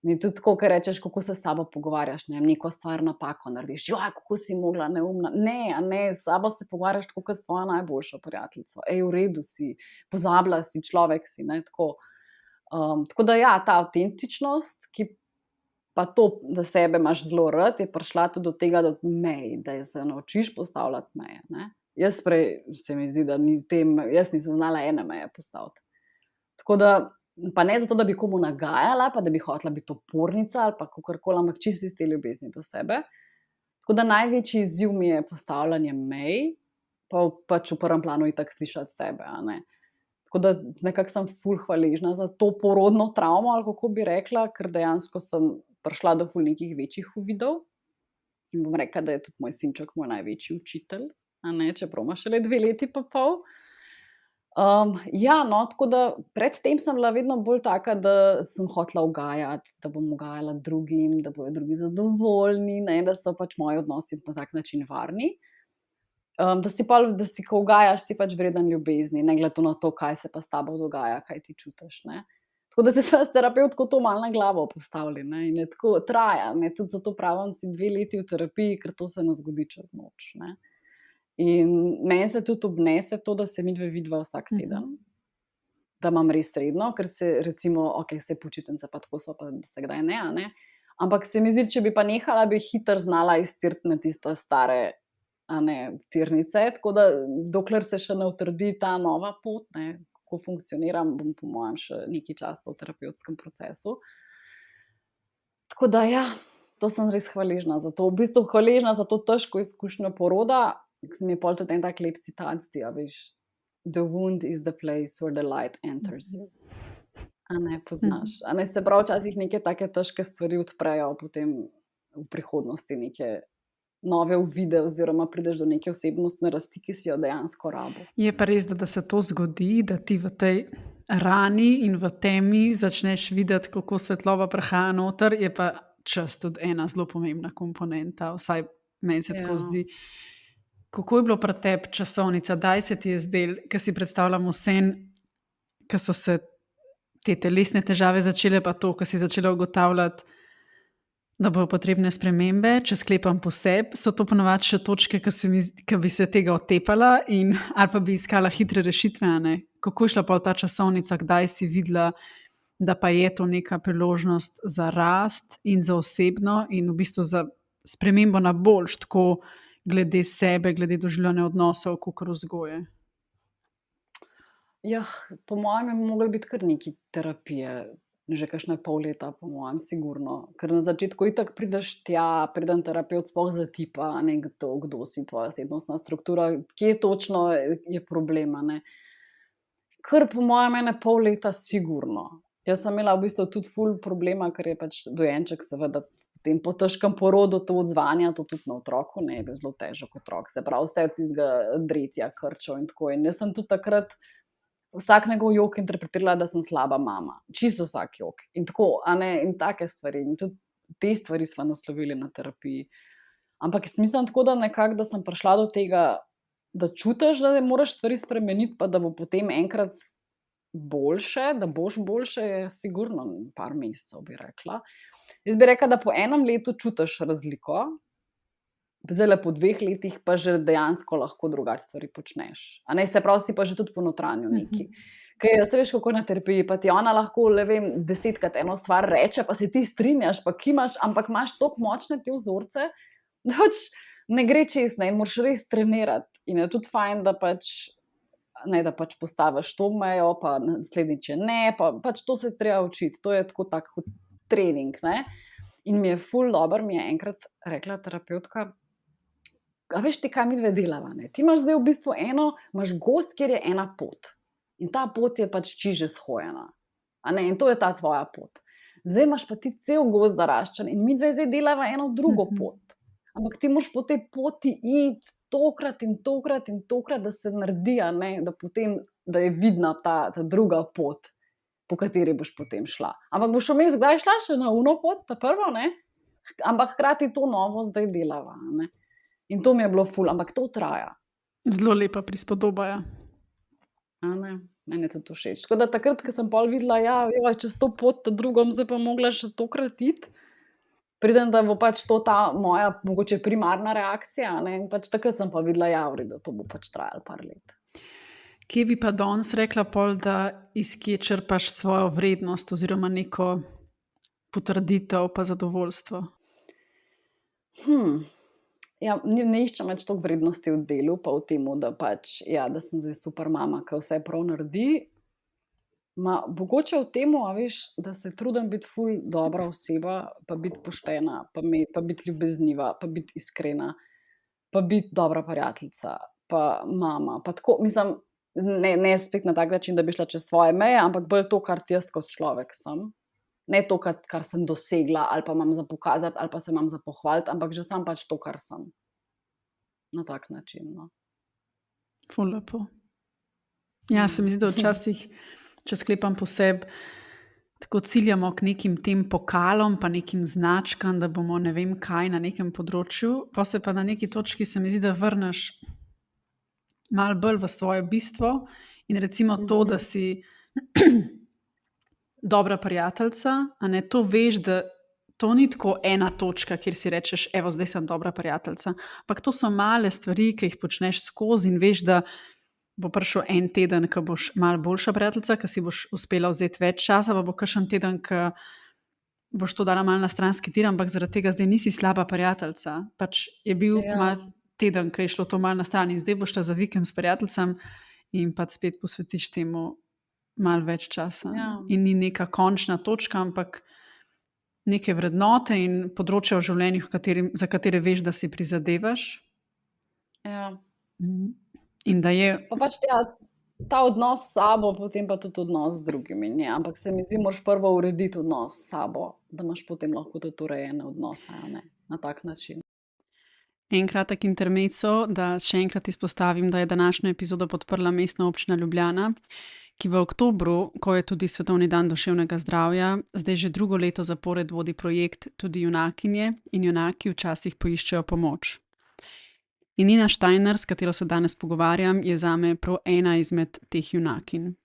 In tudi tako, ker rečeš, kako se s sabo pogovarjaš, ne, neko stvar napako narediš, joj, kako si mogla, neumna. Ne, s sabo se pogovarjaš tako kot svojo najboljšo prijateljico. V redu si, pozabila si, človek si, ne, tako. Tako da ja, ta avtentičnost, ki pa to, da sebe imaš zelo rad, je prišla tudi do tega, da se naučiš postavljati meje, ne. Jaz prej se mi zdi, da jaz nisem znala ene meje postaviti. Tako da, pa ne zato, da bi komu nagajala, pa da bi hotela biti opornica ali pa kakorkoli, ampak čisto iz te ljubezni do sebe. Tako da največji izziv mi je postavljanje mej, pa pač v prvem planu itak slišati sebe, a ne. Tako da nekako sem ful hvaležna za to porodno travmo, ali kako bi rekla, ker dejansko sem prišla do ful nekih večjih uvidov. In bom rekla, da je tudi moj sinček moj največji učitelj, a ne, čeprav ima šele 2 leti pa pol. Ja, no, tako da predtem sem bila vedno bolj taka, da sem hotela ugajati, da bom ugajala drugim, da bojo drugi zadovoljni, ne, da so pač moji odnosi na tak način varni. Da si, ko ugajaš, si pač vreden ljubezni, ne glede na to, kaj se pa s tabo dogaja, kaj ti čutiš, ne. Tako da se s terapevtko to malo na glavo postavili, ne, in je tako traja, ne, tudi zato pravim si 2 leti v terapiji, ker to se ne zgodi čez noč, ne. In meni se tudi obnese to, da se midve vidva vsak teden, da imam res redno, ker se recimo, se počitnice pa tako so, pa da se kdaj ne, a ne, ampak se mi zdi, če bi pa nehala, bi hitro znala iztiriti na tiste stare, a ne, tirnice, tako da dokler se še ne utrdi ta nova pot, ne, kako funkcioniram, bom po mojem še nekaj časa v terapevtskem procesu. Tako da ja, to sem res hvaležna za to. V bistvu hvaležna za to težko izkušnjo poroda, ki se mi je pol tudi en tak lep citat zdi, a veš, the wound is the place where the light enters. A ne, poznaš. A ne, se pravi, včasih neke take težke stvari odprejo potem v prihodnosti neke nove uvide oziroma prideš do neke osebnostne rasti, ki si jo dejansko rabo. Je pa res, da se to zgodi, da ti v tej rani in v temi začneš videti, kako svetloba prihaja noter, je pa čas tudi ena zelo pomembna komponenta, vsaj meni se tako zdi. Kako je bilo pri tebi časovnica? Kdaj se ti je zdel, ker si predstavljam vsem, ker so se te telesne težave začele, pa to, ker si začela ugotavljati, da bojo potrebne spremembe, če sklepam po sebi, so to ponovadi še točke, ki bi se tega otepala ali pa bi iskala hitre rešitve, a ne? Kako je šla pa ta časovnica, kdaj si videla, da pa je to neka priložnost za rast in za osebno in v bistvu za spremembo na boljš, tako glede sebe, glede doživljanja odnosov, kakor vzgoje? Po mojem je moglo biti kar nekaj terapije, že kakšne pol leta, po mojem, sigurno. Ker na začetku itak prideš tja, preden terapevt sploh zatipa, ne, kdo si, tvoja osebnostna struktura, kje točno je problem, a ne. Kar po mojem ene pol leta sigurno. Jaz sem imela v bistvu tudi ful problema, ker je pač dojenček seveda potem po težkem porodu to odzvanja, to tudi na otroku, ne, je bil zelo težek otrok, se pravi, vse od tistega dretja, krčev in tako. In jaz sem tudi takrat vsak njegov jok interpretirala, da sem slaba mama. Čisto vsak jok. In tako, a ne, in take stvari. In tudi te stvari sva naslovili na terapiji. Ampak jaz mislim tako, da nekako, da sem prišla do tega, da čutiš, da moraš stvari spremeniti, pa da bo potem enkrat boljše, da boš boljše, je sigurno par mesecev, bi rekla. Jaz bi rekla, da po enem letu čutiš razliko, zdaj po 2 letih pa že dejansko lahko drugače stvari počneš. A ne, se pravi, si pa že tudi po notranju neki. Ker se veš, kako na terapiji, pa ti ona lahko, 10krat eno stvar reče, pa se ti strinjaš, pa kimaš, ampak imaš toliko močne te vzorce, da pač ne gre čez, ne, in moraš res trenirati. In je tudi fajn, da pač postaviš to mejo, pa naslednjič ne, pa pač to se treba učiti. To je tako tak trening, ne. In mi je ful dobro, mi je enkrat rekla terapevtka, a veš ti, kaj midve delava, ne? Ti imaš zdaj v bistvu imaš gozd, kjer je ena pot. In ta pot je pač čiže shojena. A ne, in to je ta tvoja pot. Zdaj imaš pa ti cel gozd zaraščen in midve zdaj delava eno drugo pot. Ampak ti moraš po tej poti iti tokrat in tokrat in tokrat, da se naredi, da potem, da je vidna ta druga pot, po kateri boš potem šla. Ampak boš vmes kdaj šla še na uno pot, ta prvo, ne? Ampak hkrati to novo zdaj delava, ne? In to mi je bilo ful, ampak to traja. Zelo lepa prispodoba, ja. Meni je to všeč. Tako da takrat, ko sem pol videla, čez to pot, ta drugom, zdaj pa mogla še tokrat iti, pridem, da bo pač to ta moja mogoče primarna reakcija, ne? In pač takrat sem pa videla, v redu, to bo pač trajalo par let. Kje bi pa danes rekla pol, da iz kje črpaš svojo vrednost oziroma neko potrditev pa zadovoljstvo? Ne iščem več toliko vrednosti v delu, pa v tem, da pač, da sem zdaj super mama, ki vse prav naredi. Mogoče v tem, da se trudim biti ful dobra oseba, pa biti poštena, pa biti ljubezniva, pa biti iskrena, pa biti dobra prijateljica, pa mama, pa tako, mislim, ne spet na tak način, da bi šla čez svoje meje, ampak bolj to, kar jaz kot človek sem. Ne to, kar sem dosegla, ali pa imam za pokazati, ali pa se imam za pohvaliti, ampak že sam pač to, kar sem. Na tak način, no. Ful lepo. Ja, se mi zdi, da včasih, če sklepam po sebi, tako ciljamo k nekim tem pokalom, pa nekim značkam, da bomo ne vem kaj na nekem področju, pa se pa na neki točki se mi zdi, da vrneš malo bolj v svoje bistvo in recimo to, da si dobra prijateljica, a ne, to veš, da to ni tako ena točka, kjer si rečeš, evo, zdaj sem dobra prijateljica, ampak to so male stvari, ki jih počneš skozi in veš, da bo prišel en teden, ko boš malo boljša prijateljica, ko si boš uspela vzeti več časa, pa bo kakšen teden, ko boš to dala malo na stranski tir, ampak zaradi tega zdaj nisi slaba prijateljica. Pač je bil malo teden, ko je šlo to malo na stran in zdaj boš ta za vikend s prijateljicam in pa spet posvetiš temu malo več časa. In ni neka končna točka, ampak neke vrednote in področja v življenju, za katere veš, da si prizadevaš. In da je... Pa pač ta odnos s sabo, potem pa tudi odnos z drugimi, ne? Ampak se mi zdi, moraš prvo urediti odnos s sabo, da imaš potem lahko tudi urejene odnose, ne? Na tak način. En kratek intermezzo, da še enkrat izpostavim, da je današnjo epizodo podprla Mestna občina Ljubljana, ki v oktobru, ko je tudi Svetovni dan duševnega zdravja, zdaj že drugo leto zapored vodi projekt Tudi junakinje in junaki včasih poiščejo pomoč. In Nina Steiner, s katero se danes pogovarjam, je zame prav ena izmed teh junakinj.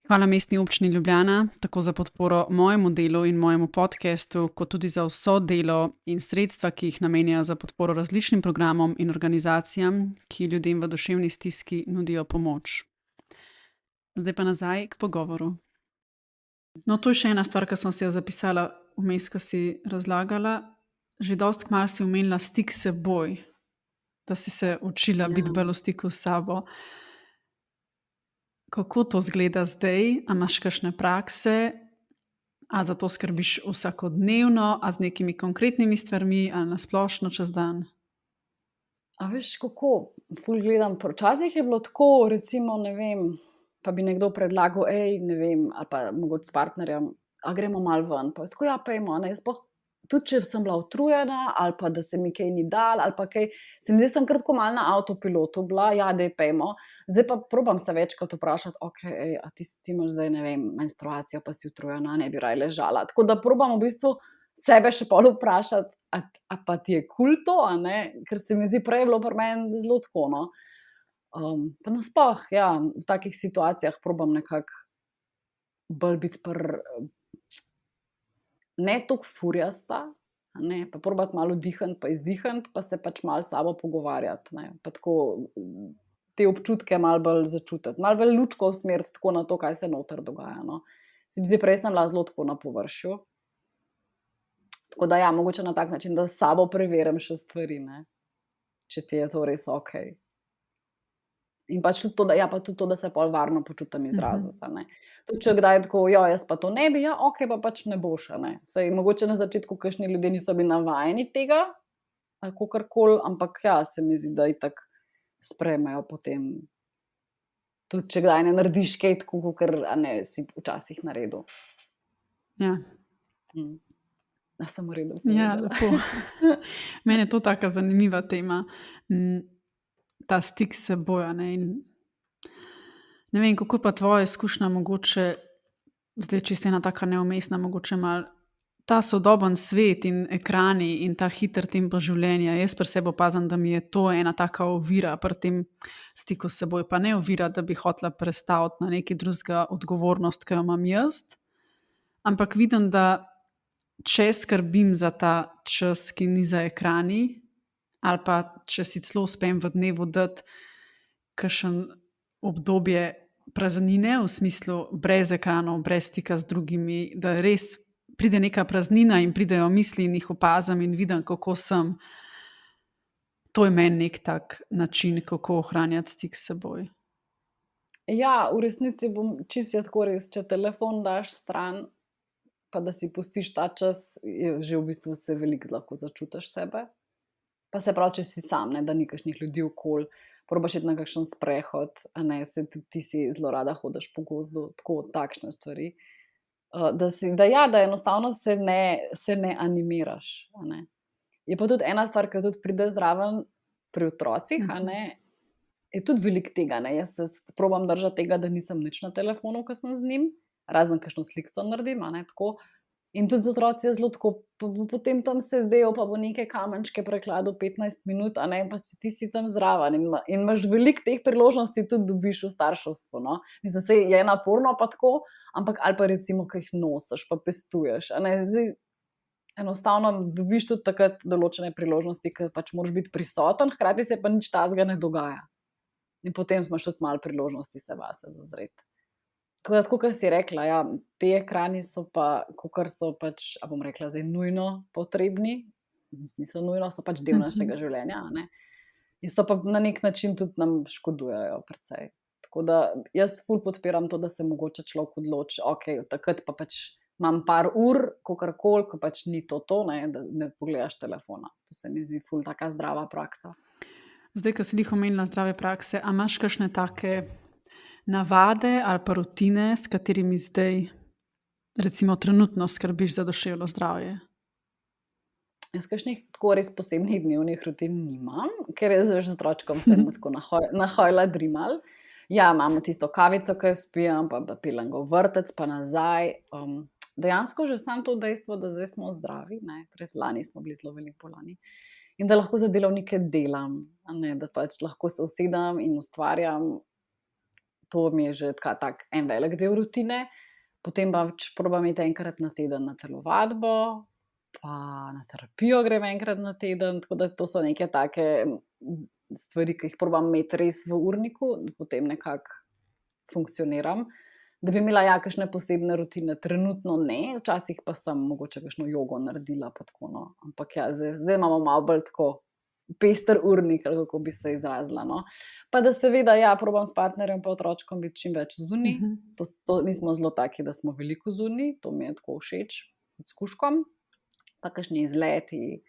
Hvala Mestni občini Ljubljana, tako za podporo mojemu delu in mojemu podcastu, kot tudi za vso delo in sredstva, ki jih namenjajo za podporo različnim programom in organizacijam, ki ljudem v duševni stiski nudijo pomoč. Zdaj pa nazaj k pogovoru. No, to je še ena stvar, ki sem si jo zapisala vmes, ko si razlagala. Že dosti kmalu si omenila stik s seboj, da si se učila biti bolj v stiku s sabo. Kako to izgleda zdaj? A imaš kakšne prakse? A za to skrbiš vsakodnevno? A z nekimi konkretnimi stvarmi? Ali na splošno čez dan? A veš, kako? Ful gledam. Včasih je bilo tako, recimo, ne vem, pa bi nekdo predlagal, ne vem, ali pa mogoče s partnerjem, a gremo malo ven. Pa jaz tako, pojmo, ne, jaz pa tudi, če sem bila utrujena, ali pa da se mi kaj ni dal, ali pa kaj, se mi zdi, sem kratko malo na avtopilotu bila, daj pojmo. Zdaj pa probam se večkrat vprašati, a ti imaš zdaj, ne vem, menstruacijo, pa si utrujena, ne bi raje ležala. Tako da probam v bistvu sebe še pol vprašati, a pa ti je kul to, a ne? Ker se mi zdi, prej je bilo pri meni zelo tako, no. Pa nasploh, v takih situacijah probam nekako bolj biti ne toliko furjasta, ne, pa probati malo vdihniti, pa izdihniti, pa se pač malo s sabo pogovarjati, ne, pa tako te občutke malo bolj začutiti, malo bolj lučko usmeriti tako na to, kaj se noter dogaja, no. Se mi zdi, prej sem bila zelo tako na površju. Tako da mogoče na tak način, da s sabo preverim še stvari, ne, če ti je to res okej. In pač tudi to, pa tudi to, da se pol varno počutim izraziti, ne. Tudi če kdaj tako, jaz pa to ne bi, okej, pa pač ne boš, ne. Saj mogoče na začetku kakšni ljudje niso bili navajeni tega, ali kakorkoli, ampak se mi zdi, da itak sprejmejo potem. Tudi če kdaj ne narediš kaj tako, kakor si včasih naredil. Ja. Sem v redu Ja, povedala. lepo. Meni je to taka zanimiva tema, ta stik s seboj, a ne, in ne vem, kako je pa tvoja izkušnja mogoče, zdaj čisto ena taka neumestna, mogoče malo, ta sodoben svet in ekrani in ta hiter tempo življenja. Jaz pri sebi opazim, da mi je to ena taka ovira pri tem stiku s seboj, pa ne ovira, da bi hotela prestaviti na nekaj drugega odgovornost, ki jo imam jaz, ampak vidim, da če skrbim za ta čas, ki ni za ekrani, ali pa če si celo uspem v dnevu dati kakšen obdobje praznine, v smislu brez ekranov, brez stika z drugimi, da res pride neka praznina in pridejo misli in jih opazim in vidim, kako sem. To je meni nek tak način, kako ohranjati stik s seboj. Ja, v resnici bom čisto tako res, če telefon daš stran, pa da si pustiš ta čas, je že v bistvu se veliko lahko začutiš sebe. Pa se pravi, če si sam, ne, da ni kakšnih ljudi okoli, probaš iti na kakšen sprehod, a ne, se tudi ti si zelo rada hodiš po gozdu, tako takšne stvari. Da enostavno se ne animiraš, a ne. Je pa tudi ena stvar, ki tudi pride zraven pri otrocih, a ne, je tudi veliko tega, ne. Jaz se probam držati tega, da nisem nič na telefonu, ko sem z njim, razen kakšno slikico naredim, a ne, tako. In tudi z otroci je zelo tako, pa bo potem tam sedel, pa bo neke kamenčke prekladal 15 minut, a ne, in pa ti si tam zraven in imaš veliko teh priložnosti tudi dobiš v starševstvu, no. Mislim, saj je naporno pa tako, ampak ali pa recimo, ko jih nosiš, pa pestuješ, a ne, zdaj enostavno dobiš tudi takrat določene priložnosti, ker pač moraš biti prisoten, hkrati se pa nič takega ne dogaja. In potem imaš tudi malo priložnosti se vase zazreti. Tako kot si rekla, ja, te ekrani so pa, kakor so pač, a bom rekla zdaj, nujno potrebni, niso nujno, so pač del našega življenja, a ne. In so pa na nek način tudi nam škodujejo precej. Tako da jaz ful podpiram to, da se mogoče človek odloči, okej, takrat pa pač imam par ur, kakorkoli, ko pač ni to, ne, da ne pogledaš telefona. To se mi zdi ful taka zdrava praksa. Zdaj, ko si jih omenila zdrave prakse, a imaš kakšne take navade ali pa rutine, s katerimi zdaj recimo trenutno skrbiš za duševno zdravje? Jaz kakšnih tako res posebnih dnevnih rutin nimam, ker jaz že z otročkom sem tako nahojla drimal. Ja, imamo tisto kavico, ki jo spijem, pa da peljem ga v vrtec, pa nazaj. Dejansko že samo to dejstvo, da zdaj smo zdravi, ne, res lani smo bili zelo veliko bolani, in da lahko za delavnike delam, a ne, da pač lahko se usedem in ustvarjam, to mi je že tak en velik del rutine. Potem pač probam iti enkrat na teden na telovadbo, pa na terapijo grem enkrat na teden, tako da to so neke take stvari, ki jih probam imeti res v urniku, potem nekako funkcioniram. Da bi imela ja kakšne posebne rutine, trenutno ne, včasih pa sem mogoče kakšno jogo naredila, pa tako, no. Ampak ja, zdaj imamo malo bolj tako pester urnik, ali kako bi se izrazila, no. Pa da seveda, ja, probam s partnerjem pa otročkom biti čim več zunaj. Mi smo zelo taki, da smo veliko zunaj, to mi je tako všeč, tudi s kužkom. Pa kakšni izleti,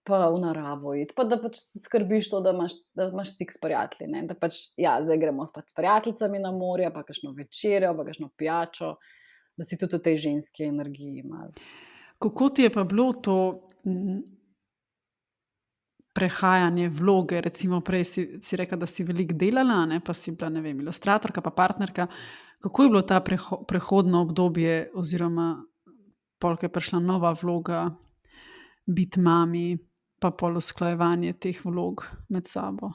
pa v naravo iti, pa da pač skrbiš to, da imaš stik s prijatelji, ne, da pač, ja, zdaj gremo pač s prijateljicami na morje, pa kakšno večerjo, pa kakšno pijačo, da si tudi v tej ženski energiji malo. Kako ti je pa bilo to prehajanje vloge, recimo prej si rekla, da si veliko delala, ne, pa si bila, ne vem, ilustratorka pa partnerka. Kako je bilo ta prehodno obdobje oziroma pol, ko je prišla nova vloga, biti mami, pa pol usklajevanje teh vlog med sabo?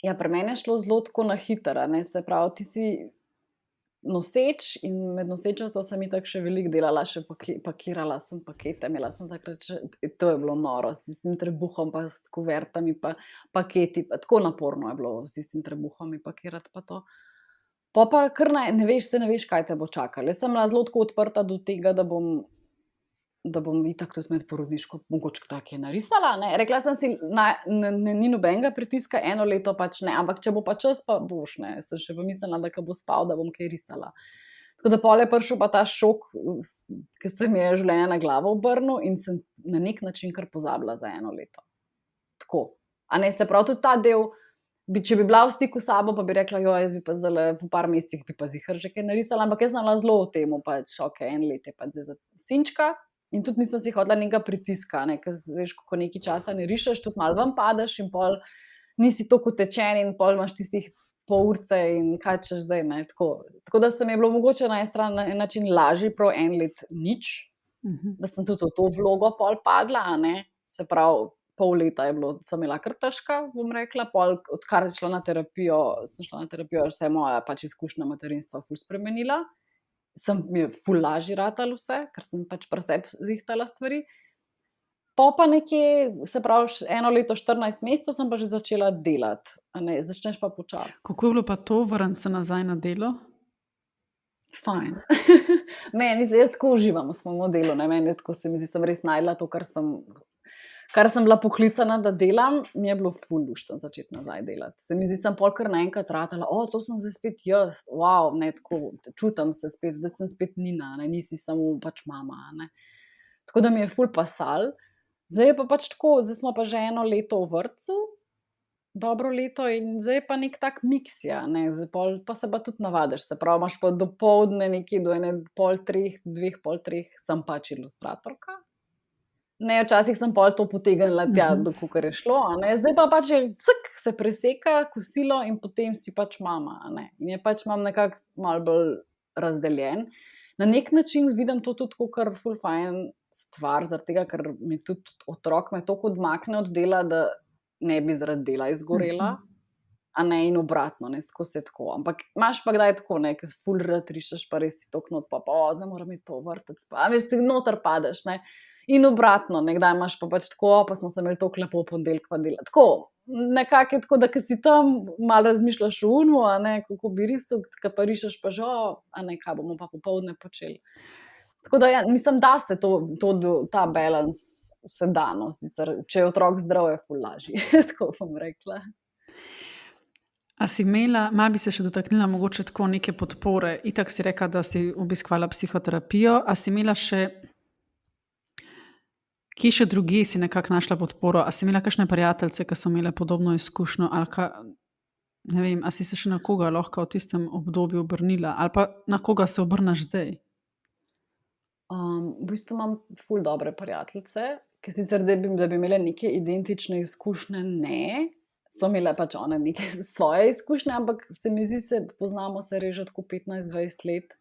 Ja, pri meni je šlo zelo tako na hitro, ne, se pravi, ti si noseč in med nosečnostjo sem itak še veliko delala, še pakirala sem pakete, imela sem takrat še, to je bilo noro, s tistim trebuhom pa s kuvertami pa paketi, pa tako naporno je bilo s tistim trebuhom pakirati pa to. Pa kar ne veš, kaj te bo čakalo. Jaz sem bila zelo tako odprta do tega, da bom itak tudi med porodniško mogoče tako narisala, ne. Rekla sem si, ni nobenega pritiska, 1 leto pač ne, ampak če bo pa čas, pa boš, ne. Sem še pomislila, da ko bo spal, da bom kaj risala. Tako da pol je prišel pa ta šok, ki se mi je življenje na glavo obrnil in sem na nek način kar pozabila za 1 leto. Tako. A ne, se pravi, tudi ta del, če bi bila v stiku s sabo, pa bi rekla, jaz bi pa zdajle po par mesecih bi pa ziher že kaj narisala, ampak jaz sem bila zelo v tem, pač, okej, 1 let je pač zdaj za sinčka, In tudi nisem si hodila nekega pritiska, ne, ker veš, ko nekaj časa ne rišeš, tudi malo ven padeš in pol nisi tako utečen in pol imaš tistih pol urce in kaj češ zdaj, ne, tako da se mi je bilo mogoče na en stran na en način lažje prav en let nič, da sem tudi v to vlogo pol padla, a ne, se pravi, pol leta je bilo, sem imela kar težka, bom rekla, pol, odkar sem šla na terapijo, se je moja pač izkušnja materinstva ful spremenila, mi je ful lažje ratalo vse, ker sem pač pri sebi zrihtala stvari. Pa nekje, se pravi, 1 leto 14 mesecev sem pa že začela delati, a ne, začneš pa počasi. Kako je bilo pa to, vrniti se nazaj na delo? Fajn. Jaz tako uživam v svojem delu, ne, meni tako se mi zdi, sem res našla to, kar sem bila poklicana, da delam, mi je bilo ful luštno začeti nazaj delati. Se mi zdi, sem pol kar naenkrat ratala, to sem zdaj spet jaz, wow, ne, tako, čutim se spet, da sem spet Nina, ne, nisi samo pač mama, ne. Tako da mi je ful pasal. Zdaj je pa pač tako, zdaj smo pa že 1 leto v vrtcu, dobro leto in zdaj je pa nek tak miks, ja, ne, zdaj pol pa se pa tudi navadiš, se pravi, imaš pa dopoldne nekje do 2:30, 2:30 sem pač ilustratorka. Ne, včasih sem pol to potegnila tja, do kakor je šlo, a ne, zdaj pa pač se preseka kosilo in potem si pač mama, a ne, in je pač imam nekako malo bolj razdeljen. Na nek način vidim to tudi kakor ful fajn stvar, zaradi tega, ker mi tudi otrok me toliko odmakne od dela, da ne bi zaradi dela izgorela, a ne, in obratno, ne, skozi je tako. Ampak imaš pa kdaj tako, ne, ker ful rad rišeš, pa res si toliko not, pa zdaj moram iti pa v vrtec, pa veš, si noter padeš, ne, in obratno, nekdaj imaš pa pač tako, pa smo se imeli toliko lepo v ponedeljek pa dela. Tako, nekako je tako, da ko si tam, malo razmišljaš o unmu, a ne, kako bi risal, ko pa rišeš pa že, a ne, kaj bomo pa popoldne počeli. Tako da, ja, mislim, da se ta balans se da, no, sicer, če je otrok zdrav, je ful lažje, tako bom rekla. A si imela, malo bi se še dotaknila mogoče tako neke podpore, itak si rekla, da si obiskvala psihoterapijo, a si imela še, kje še drugje si nekako našla podporo, a si imela kakšne prijateljice, ki so imele podobno izkušnjo, ali ne vem, a si se še na koga lahko v tistem obdobju obrnila, ali pa na koga se obrnaš zdaj? V bistvu imam ful dobre prijateljice, ki sicer, da bi imele neke identične izkušnje, ne, so imele pač one neke svoje izkušnje, ampak se mi zdi, poznamo se res že tako 15-20 let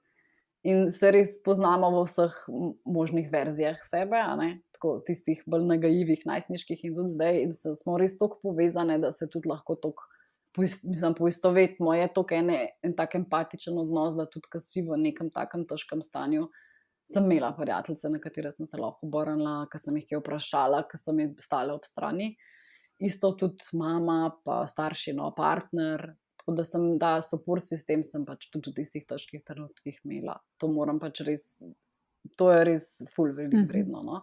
in se res poznamo v vseh možnih verzijah sebe, a ne, tako tistih bolj nagajivih, najstniških in tudi zdaj, in smo res toliko povezane, da se tudi lahko toliko, poistovetimo, je toliko en tak empatičen odnos, da tudi, ko si v nekem takem težkem stanju, sem imela prijateljice, na katere sem se lahko obrnila, ko sem jih kaj vprašala, ko so mi stale ob strani. Isto tudi mama, pa starši, no, partner, tako da ta support sistem sem pač tudi v tistih težkih trenutkih imela. To moram pač res, to je res ful veliko vredno, no.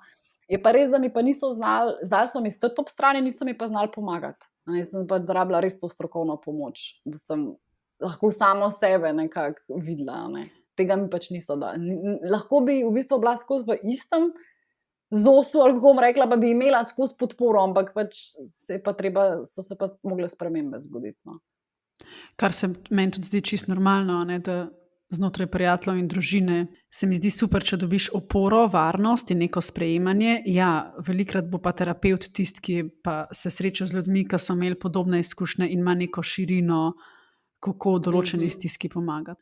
Je pa res, da mi pa niso znali, zdaj so mi stati ob strani, niso mi pa znali pomagati. Jaz sem pač zarabila res to strokovno pomoč, da sem lahko samo sebe nekako videla, ne. Tega mi pač niso dali. Lahko bi v bistvu bila skozi v istem zosu, ali kako bom rekla, pa bi imela skozi podporo, ampak pač so se pa mogle spremembe zgoditi, no. Kar se meni tudi zdi čisto normalno, ne, da znotraj prijateljev in družine se mi zdi super, če dobiš oporo, varnost in neko sprejemanje. Ja, velikrat bo pa terapevt tisti, ki je pa se srečal z ljudmi, ki so imeli podobne izkušnje in ima neko širino, kako določeni stiski pomagati.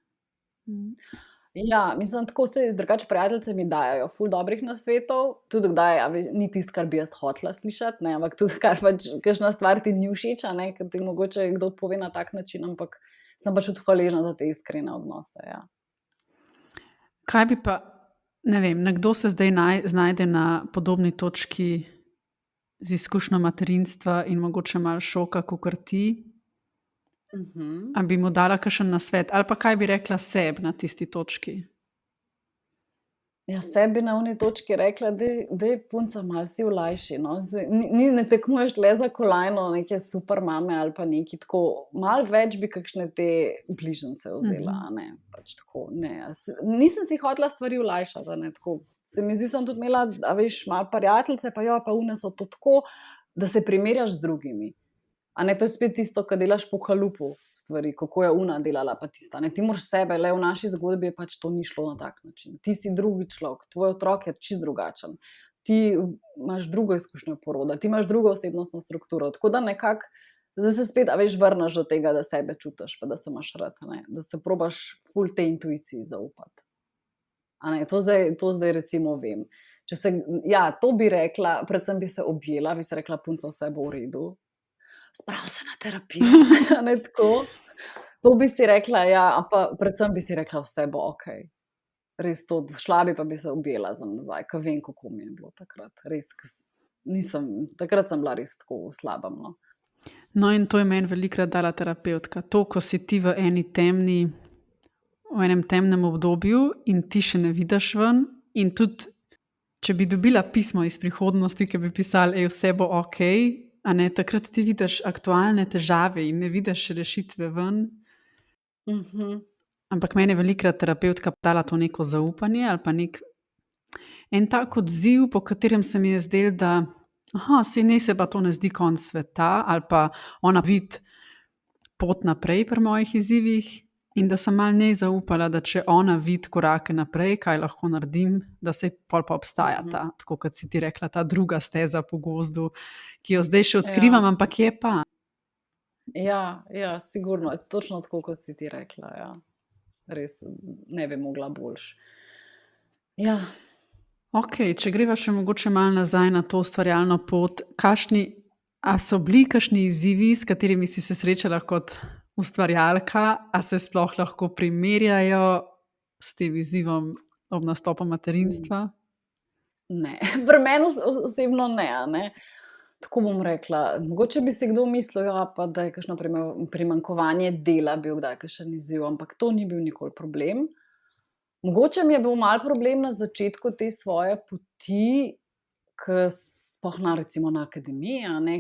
Ja, mislim, tako se drugače prijateljice mi dajajo ful dobrih nasvetov, tudi kdaj, ni tisto, kar bi jaz hotela slišati, ne, ampak tudi kar pač, kakšna stvar ti ni všeč, a ne, ker ti mogoče kdo pove na tak način, ampak sem pač tudi hvaležna za te iskrene odnose, ja. Kaj bi pa, ne vem, nekdo se zdaj znajde na podobni točki z izkušnjo materinstva in mogoče malo šoka, kakor ti, a bi mu dala kakšen nasvet, ali pa kaj bi rekla sebi na tisti točki? Ja, sebi na oni točki rekla, daj punca, malo si olajši, no. Ne tekmuješ le za kolajno neke super mame ali pa neki tako, malo več bi kakšne te bližnjice vzela, a ne, pač tako, ne. Nisem si hotela stvari olajšati, a ne, tako. Se mi zdi, sem tudi imela, a veš, malo prijateljice, pa one so to tako, da se primerjaš z drugimi. A ne, to je spet tisto, kar delaš po halupu stvari, kako je ona delala pa tista. Ne, ti moraš sebe, le v naši zgodbi je pač to ni šlo na tak način. Ti si drugi človek, tvoj otrok je čist drugačen. Ti imaš drugo izkušnjo poroda, ti imaš drugo osebnostno strukturo. Tako da nekako, zdaj se spet, a veš, vrneš do tega, da sebe čutiš, pa da se imaš rad, ne, da se probaš ful te intuiciji zaupati. A ne, to zdaj recimo vem. Če se, ja, to bi rekla, predvsem bi se objela, bi se rekla, punca, vse bo v redu. Sprav se na terapijo, ne tako. To bi si rekla, ja, pa predvsem bi si rekla, vse bo okej. Res to, šla bi pa bi se objela za nazaj, ker vem, kako mi je bilo takrat. Res, takrat sem bila res tako v slabem, no. No, in to je meni velikokrat dala terapevtka. To, ko si ti v enem temnem obdobju in ti še ne vidiš ven, in tudi, če bi dobila pismo iz prihodnosti, ki bi pisali, vse bo okej, a ne, takrat ti vidiš aktualne težave in ne vidiš rešitve ven. Ampak meni je velikokrat terapevtka dala to neko zaupanje ali pa en tak odziv, po katerem se mi je zdelo, da saj se pa to ne zdi konec sveta, ali pa ona vidi pot naprej pri mojih izzivih, in da sem malo njej zaupala, da če ona vidi korake naprej, kaj lahko naredim, da se pol pa obstaja ta, tako kot si ti rekla, ta druga steza po gozdu, ki jo zdaj še odkrivam, ampak je pa. Ja, sigurno, točno tako, kot si ti rekla, ja. Res, ne bi mogla boljš. Ja. Ok, če greva še mogoče malo nazaj na to ustvarjalno pot, a so bili kakšni izzivi, s katerimi si se srečala kot ustvarjalka, a se sploh lahko primerjajo s tem izzivom ob nastopu materinstva? Ne, pri meni osebno ne, a ne. Tako bom rekla, mogoče bi si kdo mislil, ja, pa da je kakšno primanjkovanje dela bil kdaj kakšen izziv, ampak to ni bil nikoli problem. Mogoče mi je bil malo problem na začetku te svoje poti, sploh recimo na akademiji, a ne,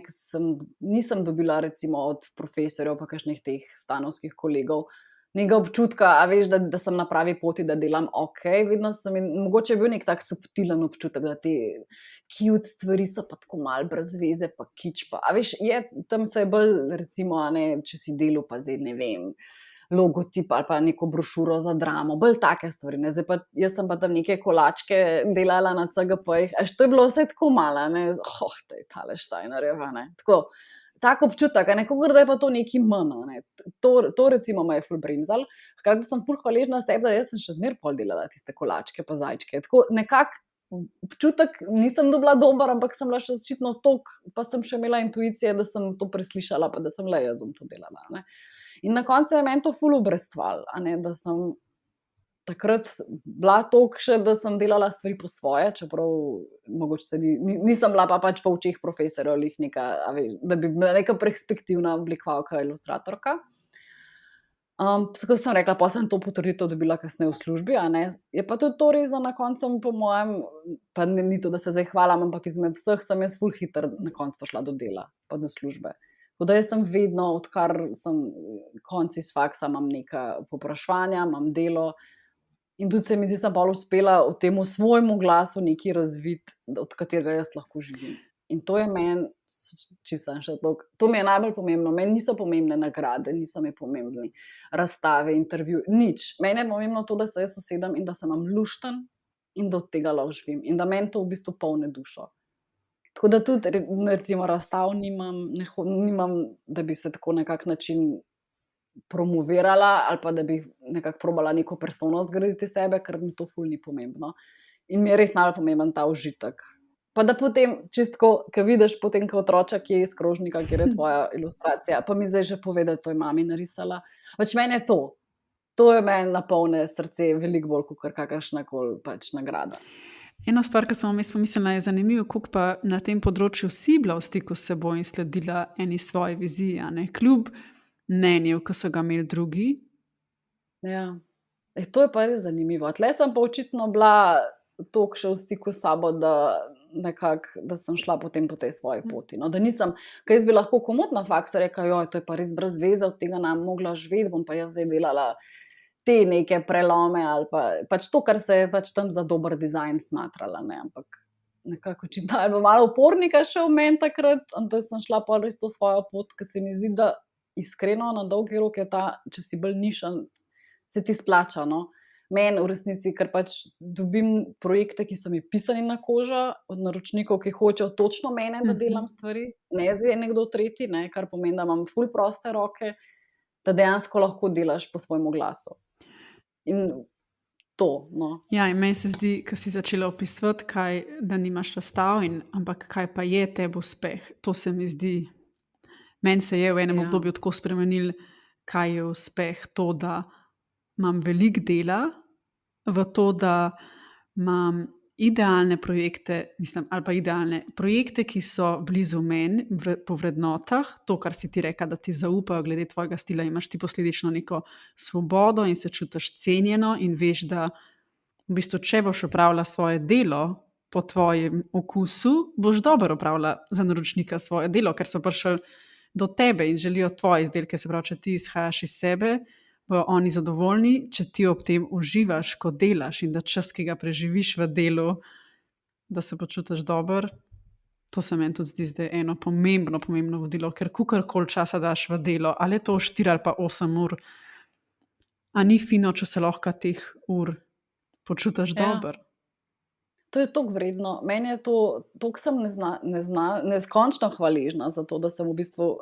nisem dobila recimo od profesorjev pa kakšnih teh stanovskih kolegov nekega občutka, a veš, da sem na pravi poti, da delam okej, vedno mogoče je bil nek tak subtilen občutek, da te cute stvari so pa tako malo brez veze, pa kič pa, a veš, tam se je bolj recimo, a ne, če si delal pa zdaj, ne vem, logotip ali pa neko brošuro za dramo, bolj take stvari, ne, zdaj pa, jaz sem pa tam neke kolačke delala na CGP-jih, to je bilo vse tako malo, ne, to je tale Steinerjeva, ne, tako, tak občutek, a ne, kakor da je pa to nekaj manj, ne, to recimo me je ful bremzalo, hkrati sem ful hvaležna sebi, da jaz sem še zmeraj pol delala tiste kolačke pa zajčke, tako nekako občutek nisem dobila dober, ampak sem bila še očitno toliko, pa sem še imela intuicije, da sem to preslišala, pa da sem le jaz to delala, ne. In na koncu je meni to ful obrestvalo, a ne, da sem takrat bila toliko še, da sem delala stvari po svoje, čeprav mogoče nisem bila pa pač po očeh profesorjev neka, a veš, da bi bila neka perspektivna oblikovalka, ilustratorka. Tako sem rekla, pa sem to potrditev dobila kasneje v službi, a ne. Je pa tudi to res, da na koncu po mojem, pa ni to, da se zdaj hvalim, ampak izmed vseh sem jaz ful hitro na koncu prišla do dela, pa do službe. Tako da jaz sem vedno, odkar sem konec iz faksa, imam neka povpraševanja, imam delo in tudi se mi zdi, sem bolj uspela v tem svojemu glasu nekaj razviti, od katerega jaz lahko živim. In to je meni, to mi je najbolj pomembno, meni niso pomembne nagrade, niso mi pomembni razstave, intervju, nič. Meni je pomembno to, da se jaz usedem in da se imam lušten in da od tega lahko živim in da meni to v bistvu polni dušo. Tako da tudi recimo razstav nimam, da bi se tako nekak način promovirala ali pa da bi nekako probala neko persono zgraditi sebe, ker mi to ful ni pomembno. In mi je res najbolj pomemben ta užitek. Pa da potem, čistko, ko vidiš potem, ko otroček je iz krožnika, kjer je tvoja ilustracija, pa mi zdaj že pove, da to je mami narisala. Pač meni je to. To je meni napolne srce veliko bolj, kot kakršnakoli pač nagrada. Ena stvar, ki sem vmes pomislila, je zanimivo, koliko pa na tem področju si bila v stiku s seboj in sledila eni svoji viziji, a ne, kljub mnenju, ki so ga imeli drugi. Ja, to je pa res zanimivo. Tle sem pa očitno bila toliko še v stiku s sabo, da sem šla potem po tej svoji poti. No, da nisem, ker jaz bi lahko komot na faksu rekla, joj, to je pa res brez veze, od tega nam mogla živeti, bom pa jaz zdaj delala te neke prelome ali pa pač to, kar se je pač tam za dober dizajn smatrala, ne, ampak nekako očitno, ali malo upornika še v meni takrat, da sem šla pol res to svojo pot, ker se mi zdi, da iskreno na dolgi rok je ta, če si bolj nišan, se ti splača, no. Meni v resnici, ker pač dobim projekte, ki so mi pisani na kožo, od naročnikov, ki hočejo točno mene, da delam stvari, ne zdaj nekdo tretji, ne, kar pomeni, da imam ful proste roke, da dejansko lahko delaš po svojemu glasu. In to, no. Ja, in meni se zdi, ko si začela opisovati, da nimaš razstav, ampak kaj pa je tebi uspeh. To se mi zdi, meni se je v enem obdobju tako spremenil, kaj je uspeh. To, da imam veliko dela, v to, da imam idealne projekte, ali pa idealne projekte, ki so blizu meni po vrednotah, to, kar si ti rekla, da ti zaupajo glede tvojega stila, imaš ti posledično neko svobodo in se čutiš cenjeno in veš, da v bistvu, če boš opravila svoje delo po tvojem okusu, boš dobro opravila za naročnika svoje delo, ker so prišli do tebe in želijo tvoje izdelke, se pravi, če ti izhajaš iz sebe, bojo oni zadovoljni, če ti ob tem uživaš, ko delaš in da čas, ki ga preživiš v delu, da se počutiš dobro. To se meni tudi zdi zdaj eno pomembno vodilo, ker kakorkoli časa daš v delo, ali je to 4 ali pa 8 ur, a ni fino, če se lahko teh ur počutiš dobro. To je toliko vredno. Meni je to, toliko sem neskončno hvaležna za to, da sem v bistvu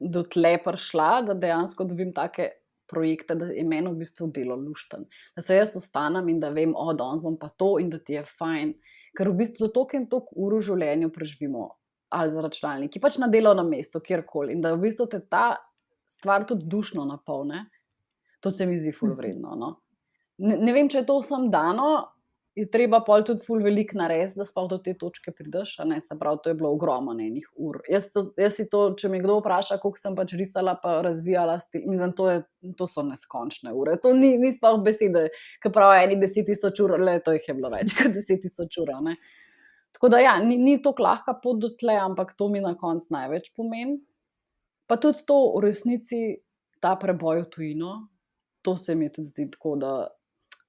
do tle prišla, da dejansko dobim take projekte, da je meni v bistvu delo lušten. Da se jaz ostanem in da vem, danes bom pa to in da ti je fajn. Ker v bistvu toliko in toliko ur v življenju preživimo, ali za računalniki, pač na delovnem mestu, kjerkoli. In da v bistvu te ta stvar tudi dušno napolne, to se mi zdi ful vredno. No? Ne vem, če je to vsem dano, je treba pol tudi ful veliko narediti, da sploh do te točke prideš, a ne, se pravi, to je bilo ogromno enih ur. Jaz si to, če me kdo vpraša, koliko sem pač risala pa razvijala stil, mislim, to so neskončne ure. To ni sploh besede, ki pravijo eni 10.000 ur, to jih je bilo več kot 10.000 ur, ne. Tako da ja, ni to lahka pot do tle, ampak to mi na koncu največ pomeni. Pa tudi to v resnici, ta preboj v tujino, to se mi tudi zdi tako, da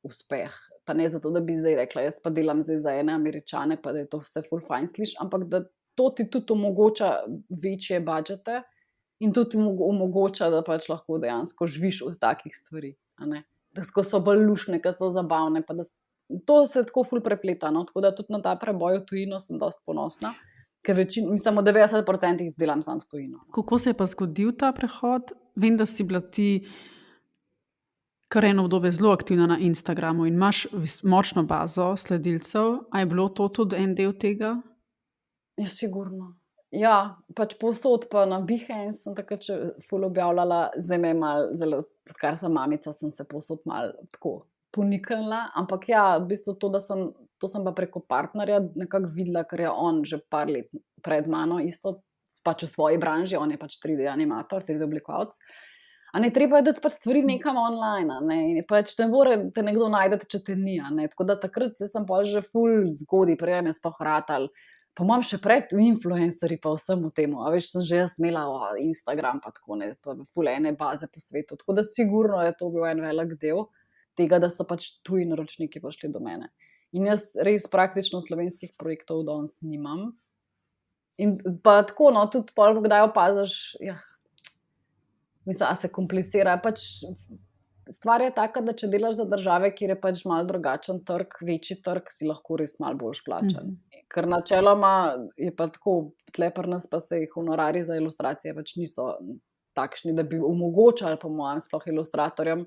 uspeh. Pa ne zato, da bi zdaj rekla, jaz pa delam zdaj za ene Američane, pa da je to vse ful fajn sliš, ampak da to ti tudi omogoča večje budžete in tudi omogoča, da pač lahko dejansko živiš od takih stvari, a ne. Da so bolj lušne, ki so zabavne, pa da to se tako ful prepleta, no, tako da tudi na ta preboj v tujino sem dosti ponosna, ker mislim, 90% jih delam sam s tujino. Kako se je pa zgodil ta prehod? Vem, da si bila ti kar eno obdobje zelo aktivna na Instagramu in imaš močno bazo sledilcev. A je bilo to tudi en del tega? Ja, sigurno. Ja, pač povsod pa na Behance sem takrat še ful objavljala, zdaj me je malo, zelo, odkar sem mamica, sem se povsod malo tako poniknila, ampak ja, v bistvu to sem pa preko partnerja nekako videla, ker je on že par let pred mano isto, pač v svoji branži, on je pač 3D animator, 3D oblikovalec. A ne, treba je dati pač stvari nekam online, ne, in pač ne more te nekdo najdete, če te ni, ne, tako da takrat sem pa že ful zgodaj, prej ne sploh ratal, pa imam še pred influencerji pa vsemu temu, a veš, sem že jaz imela Instagram pa tako, ne, pa ful ene baze po svetu, tako da sigurno je to bil en velik del tega, da so pač tuji naročniki prišli do mene. In jaz res praktično slovenskih projektov danes nimam. In pa tako, no, tudi pol, kdaj opaziš, mislim, a se komplicira. Pač stvar je taka, da če delaš za države, kjer je pač malo drugačen trg, večji trg, si lahko res malo bolj plačan. Ker načeloma je pa tako, tle pri nas pa se honorarji za ilustracije pač niso takšni, da bi omogočali po mojem sploh ilustratorjem,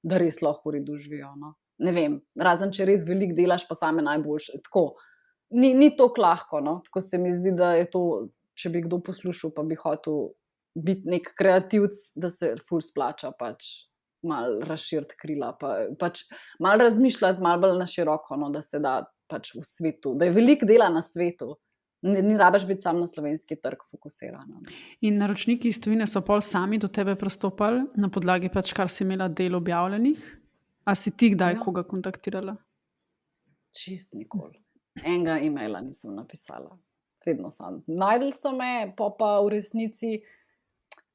da res lahko v redu živijo. No. Ne vem, razen če res veliko delaš, pa same najboljše. Tako, ni toliko lahko, no. Tako se mi zdi, da je to, če bi kdo poslušal, pa bi hotel biti nek kreativc, da se ful splača pač malo razširiti krila, pač malo razmišljati, malo bolj na široko, no, da se da pač v svetu, da je veliko dela na svetu. Ni rabiš biti sam na slovenski trg fokusiran. In naročniki iz tujine so pol sami do tebe pristopali na podlagi pač, kar si imela del objavljenih? A si ti kdaj koga kontaktirala? Čist nikoli. Enega e-maila nisem napisala. Vedno sam. Najdel so me, pa v resnici,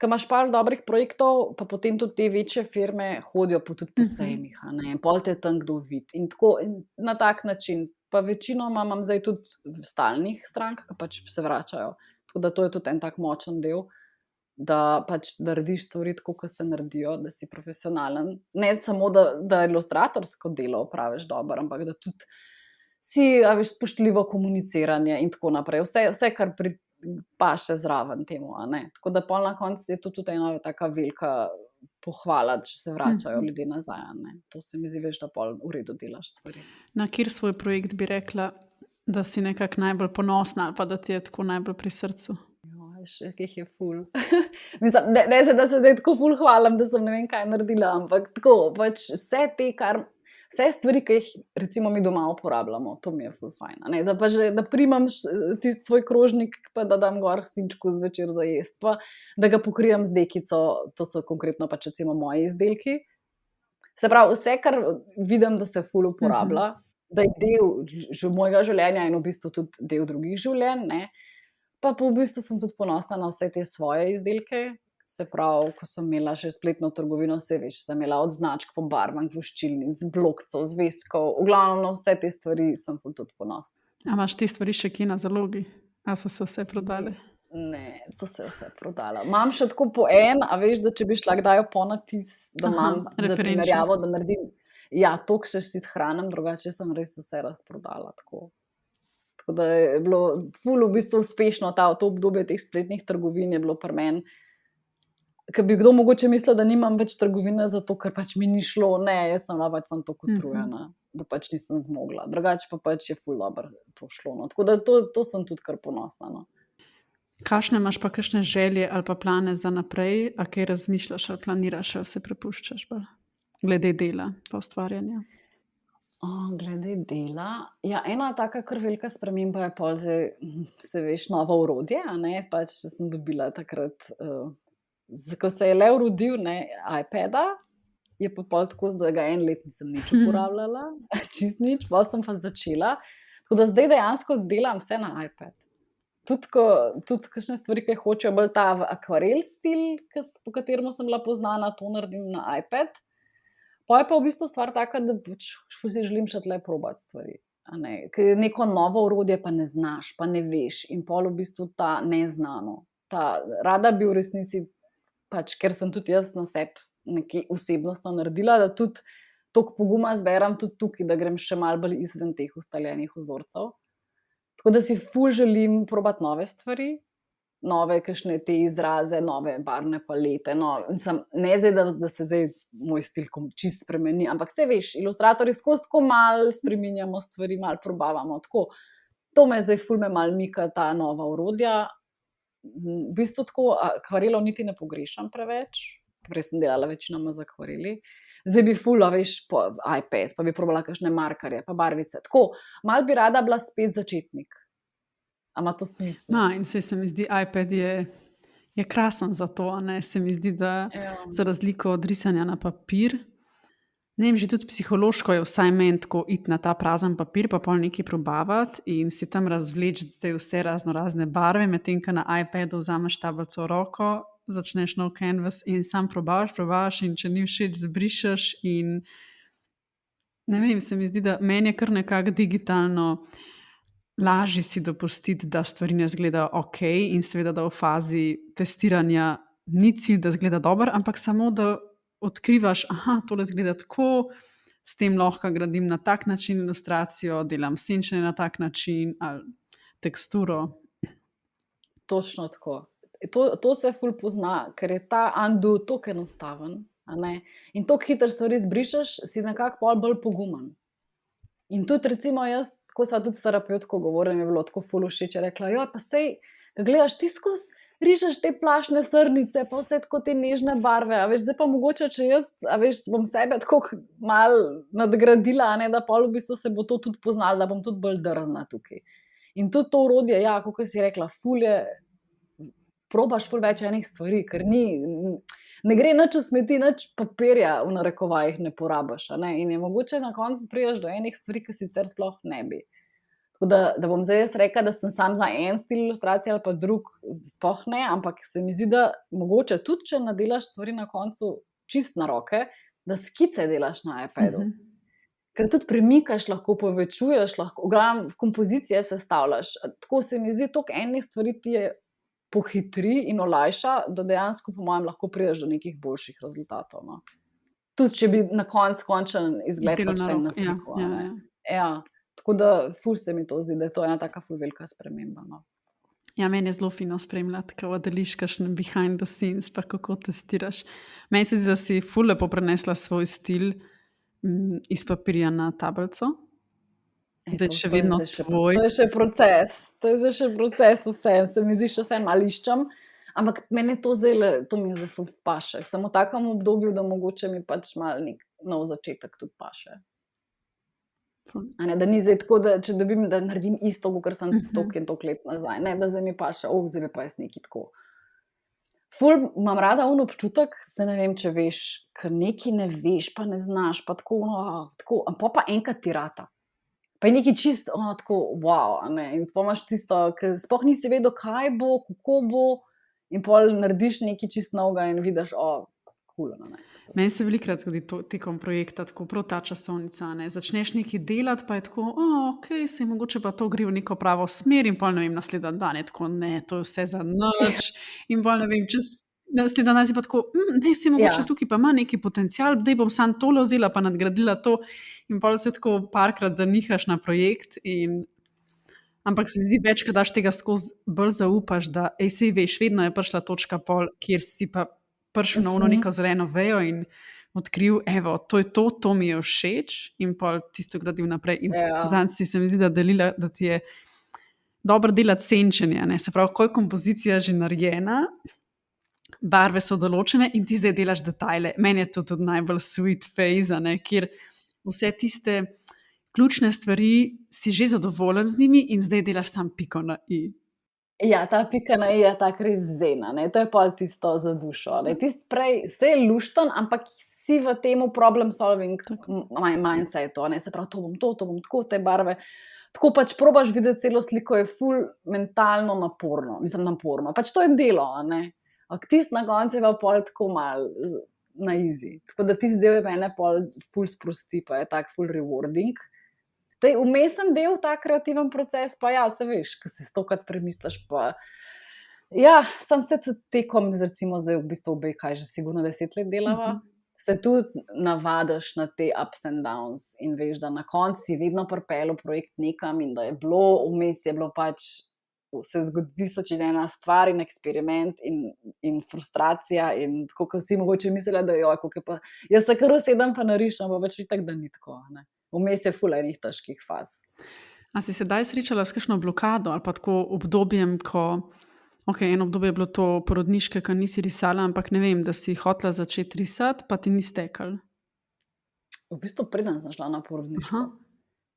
ko imaš par dobrih projektov, pa potem tudi te večje firme hodijo tudi po sejmih, a ne, pol te tam kdo vidi. In tako, na tak način, pa večinoma imam zdaj tudi v stalnih strankah, ki pač se vračajo. Tako da to je tudi en tak močen del, da pač narediš stvari tako, kot se naredijo, da si profesionalen. Ne samo, da ilustratorsko delo opraviš dobro, ampak da tudi si, a veš, spoštljivo komuniciranje in tako naprej. Vse kar paše zraven temu, a ne. Tako da pol na koncu je to tudi ena taka velika pohvala, če se vračajo ljudje nazaj, a ne. To se mi zdi, veš, da pol v redu delaš stvari. Na kjer svoj projekt bi rekla, da si nekako najbolj ponosna ali pa da ti je tako najbolj pri srcu? Še kih je ful. Mislim, ne se, da se zdaj tako ful hvalim, da sem ne vem kaj naredila, ampak tako, pač vse stvari, ki jih recimo mi doma uporabljamo, to mi je ful fajn, ne? Da pač, da primam tisti svoj krožnik, pa da dam gor sinčku zvečer za jest, pa da ga pokrijem z dekico, to so konkretno pač recimo moji izdelki. Se pravi, vse, kar vidim, da se ful uporablja, da je del mojega življenja in v bistvu tudi del drugih življenj, ne? Pa v bistvu sem tudi ponosna na vse te svoje izdelke. Se pravi, ko sem imela še spletno trgovino, vse veš, sem imela od značk, pobarvank, voščilnic, blokcev, zvezkov, v glavnem na vse te stvari sem tudi ponosna. A imaš te stvari še kje na zalogi? A so se vse prodali? Ne, so se vse prodala. Imam še tako po en, a veš, da če bi šla kdaj po natis, da imam za primerjavo, da naredim, ja, toliko še si shranim, drugače sem res vse razprodala, tako. Tako da je bilo ful v bistvu uspešno to obdobje teh spletnih trgovin je bilo pri meni. Ker bi kdo mogoče mislil, da nimam več trgovine zato, ker pač mi ni šlo. Ne, jaz sem pač tako utrujena, da pač nisem zmogla. Drugače pa pač je ful dobro to šlo. No. Tako da to sem tudi kar ponosna. No. Kakšne imaš pa kakšne želje ali pa plane za naprej? A kaj razmišljaš ali planiraš ali se prepuščaš bolj? Glede dela pa ustvarjanja. Glede dela, ja, ena taka kar velika sprememba je pol zdaj, se veš, novo orodje, a ne, pač sem dobila takrat, ko se je le urodil, ne, iPada, je pa pol tako, da ga 1 let nisem nič uporabljala, čist nič, pol sem pa začela, tako da zdaj dejansko delam vse na iPad. Tudi kakšne stvari, ki hočejo bolj ta akvarel stil, po katerem sem bila poznana, to naredim na iPad. Pa je pa v bistvu stvar taka, da si želim še tle probati stvari. Ker neko novo orodje pa ne znaš, pa ne veš. In pol v bistvu ta neznano. Rada bi v resnici, pač, ker sem tudi jaz na sebi nekaj osebnostno naredila, da tudi toliko poguma zberem tudi tukaj, da grem še malo bolj izven teh ustaljenih vzorcev. Tako da si ful želim probati nove stvari, nove kakšne te izraze, nove barvne palete, ne zdaj, da se zdaj moj stil čist spremeni, ampak se veš, ilustratorji skozi tako malo spreminjamo stvari, malo probavamo, tako. To me zdaj ful me malo mika ta nova orodja. V bistvu tako akvarelov niti ne pogrešam preveč, prej sem delala večinoma z akvareli. Zdaj bi ful, veš, po iPad, pa bi probala kakšne markarje, pa barvice, tako. Malo bi rada bila spet začetnik. A ima to smisel? In se mi zdi, iPad je krasen za to, ne? Se mi zdi, da za razliko od risanja na papir, ne vem, že tudi psihološko je vsaj meni tako iti na ta prazen papir, pa pol nekaj probavati in si tam razvleči zdaj vse razne barve, medtem ko na iPadu vzameš tablico v roko, začneš nov canvas in sam probavaš in če ni všeč, zbrišeš in ne vem, se mi zdi, da meni je kar nekako digitalno lažje si dopustiti, da stvari ne izgledajo ok in seveda, da v fazi testiranja ni cilj, da izgleda dobro, ampak samo, da odkrivaš, tole izgleda tako, s tem lahko gradim na tak način ilustracijo, delam senčenje na tak način ali teksturo. Točno tako. To se ful pozna, ker je ta undo toliko enostaven, a ne? In toliko hitro stvari zbrišeš, si nekako bolj pogumen. In tudi recimo jaz, ko sva tudi s terapevtko govorila, mi je bilo tako ful všeč, je rekla, pa sej, da gledaš ti skozi, rišeš te plašne srnice, pa vse tako te nežne barve, a veš, zdaj pa mogoče, če jaz, a veš, bom sebe tako malo nadgradila, a ne, da pol v bistvu se bo to tudi poznalo, da bom tudi bolj drzna tukaj. In tudi to orodje, ja, kako si rekla, ful je, probaš ful več enih stvari, ker ne gre nič v smeti, nič papirja v narekovajih ne porabiš, a ne, in je mogoče na koncu priješ do enih stvari, ki sicer sploh ne bi. Tako da bom zdaj jaz rekla, da sem sam za en stil ilustracije ali pa drug, sploh ne, ampak se mi zdi, da mogoče tudi, če nadelaš stvari na koncu čist na roke, da skice delaš na iPadu. ker tudi premikaš, lahko povečuješ, lahko kompozicije sestavljaš. Tako se mi zdi, toliko enih stvari ti je pohitri in olajša, da dejansko, po mojem, lahko prideš do nekih boljših rezultatov. No. Tudi če bi na končen izgled Delo pač na vsem roko, naslikal. ja. Ja, tako da ful se mi to zdi, da je to ena taka ful velika sprememba. No. Ja, meni je zelo fino spremljati, kako deliš kakšne behind the scenes, pa kako testiraš. Meni se zdi, da si ful lepo prenesla svoj stil iz papirja na tablico. Da je še vedno tvoj. To je še proces. To je zdaj še proces vse. Se mi zdi, še vse malo iščem. Ampak meni to zdaj, to mi je zdaj ful paše. Samo v takem obdobju, da mogoče mi pač malo nek nov začetek tudi paše. A ne, da ni zdaj tako, da če dobim, da naredim isto, kot sem toliko in toliko let nazaj. Ne, da zdaj mi paše, zdaj pa jaz nekaj tako. Ful imam rada občutek, se ne vem, če veš, ker nekaj ne veš, pa ne znaš, pa tako, pa enkrat ti rata. Pa je nekaj čist, tako, wow, ne, in pa imaš tisto, ker sploh nisi vedel, kaj bo, kako bo, in pol narediš nekaj čist novega in vidiš, cool, ne. Meni se velikokrat zgodi tekom projekta, tako prav ta časovnica, ne. Začneš nekaj delati, pa je tako, ok, se mogoče pa to gre v neko pravo smer in pol, ne vem, naslednji dan je tako, ne, to je vse za nič in pol, ne vem, naslednji dan si pa tako, ne, se mogoče tukaj pa ima neki potencial, daj bom sam tole vzela pa nadgradila to in pol se tako parkrat zanihaš na projekt ampak se mi zdi več, kad daš tega skozi, bolj zaupaš, da sej veš, vedno je prišla točka pol, kjer si pa prišel na ono neko zeleno vejo in odkril, evo, to je to mi je všeč in pol tisto gradil naprej. In zanj se mi zdi, da delila, da ti je dobro delati senčenje, ne? Se pravi, ko je kompozicija že narejena, barve so določene in ti zdaj delaš detajle. Meni je to tudi najbolj sweet phase, ne? Kjer vse tiste ključne stvari si že zadovoljen z njimi in zdaj delaš sam piko na i. Ja, ta pika na i je tako res zena, ne? To je pol tisto za dušo. Tisto prej, vse je lušten, ampak si v temu problem solving mindsetu, ne? Se pravi, to bom tako, te barve. Tako pač probaš videti celo sliko, je ful mentalno naporno. Mislim, naporno. Pač to je delo, ne? Ampak tisto na koncu je pa pol tako malo na easy. Tako da tisti del je mene pol ful sprosti, pa je tak ful rewarding. Vmesen del, ta kreativen proces, pa ja, se veš, ko si stokrat premisliš, pa ja, sam se tekom, recimo zdaj v bistvu obe, kaj že sigurno 10 let delava, se tudi navadiš na te ups and downs in veš, da na koncu si vedno pripeljal projekt nekam in da je bilo, vmes je bilo pač, se zgodi 1001 stvar in eksperiment in frustracija in tako, ko si mogoče mislila, da kako je pa, jaz se kar usedem pa narišem, pa več itak, da ni tako, ne. Vmes je ful enih težkih faz. A si se daj srečala s kakšno blokado ali pa tako obdobjem, ko, eno obdobje je bilo to porodniške, ko nisi risala, ampak ne vem, da si hotela začeti risati, pa ti ni steklo? V bistvu preden sem šla na porodniško.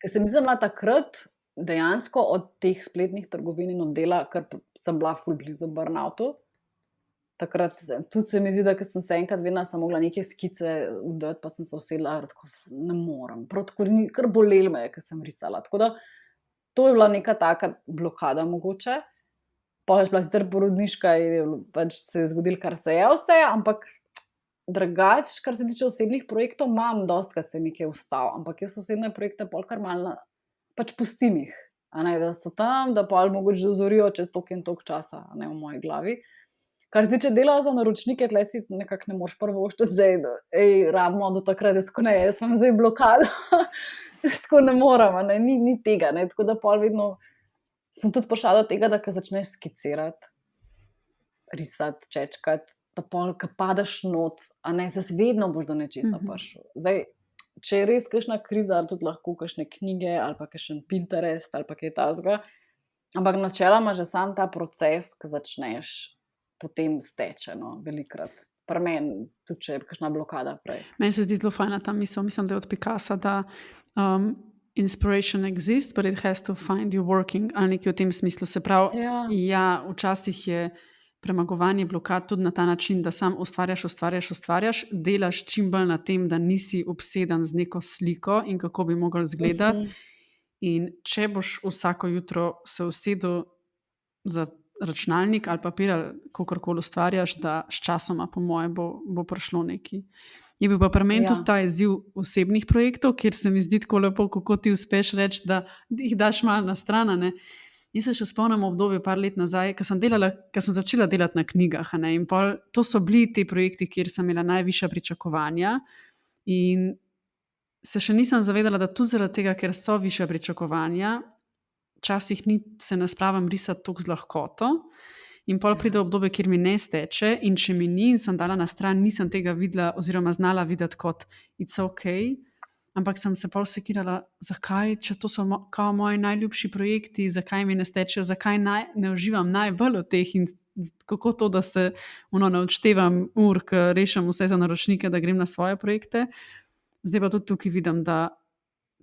Ker sem bila takrat dejansko od teh spletnih trgovin in od dela, ker sem bila ful blizu burnoutu. Takrat tudi se mi zdi, da sem se enkrat vedela, sem mogla neke skice vdati, pa sem se usedla, tako ne morem. Prav tako kar bolelo me je, ker sem risala. Tako da to je bila neka taka blokada mogoče. Pa je bila sicer porodniška in pač se je zgodilo, kar se je vse, ampak drugače, kar se tiče osebnih projektov, imam dostikrat se mi kaj ustavil, ampak jaz osebne projekte pol kar malo pač pustim jih, a ne, da so tam, da pol mogoče dozorijo čez toliko in toliko časa, ne, v moji glavi. Kar se tiče dela za naročnike, tle si nekako ne moreš prvoščiti zdaj, rabimo do takrat, jaz imam zdaj blokado, tako ne morem, ne, ni tega, ne, tako da pol vedno sem tudi prišla do tega, da ko začneš skicirati, risati, čečkati, da pol, ko padeš not, a ne, zdaj vedno boš do nečesa prišel. Zdaj, če je res kakšna kriza, tudi lahko kakšne knjige, ali pa kakšen Pinterest, ali pa kaj takega, ampak načeloma že sam ta proces, ko začneš, potem steče, no, velikrat. Pri meni, tudi če je kakšna blokada prej. Meni se zdi zelo fajna ta misel, mislim, da je od Picassa, da inspiration exists, but it has to find you working, ali nekaj v tem smislu. Se pravi, včasih je premagovanje blokad tudi na ta način, da sam ustvarjaš, delaš čim bolj na tem, da nisi obseden z neko sliko in kako bi mogel izgledati. In če boš vsako jutro se usedel za računalnik ali papir ali kakorkoli ustvarjaš, da s časoma, po moje, bo prišlo nekaj. Je bil pa pri meni tudi ta izziv osebnih projektov, kjer se mi zdi tako lepo, kako ti uspeš reči, da jih daš malo na stran. Jaz se še spomnim obdobje par let nazaj, ko sem začela delati na knjigah. In to so bili ti projekti, kjer sem imela najvišja pričakovanja. In se še nisem zavedala, da tudi zaradi tega, ker so višja pričakovanja, včasih se ne spravim risati tako z lahkoto. In pol pride obdobje, kjer mi ne steče, in če mi ni in sem dala na stran, nisem tega videla oziroma znala videti kot it's ok, ampak sem se pol sekirala, zakaj, če to so kao moji najljubši projekti, zakaj mi ne stečejo, zakaj ne uživam najbolj od teh in kako to, da se ne odštevam ur, ko rešim vse za naročnike, da grem na svoje projekte. Zdaj pa tudi tukaj vidim, da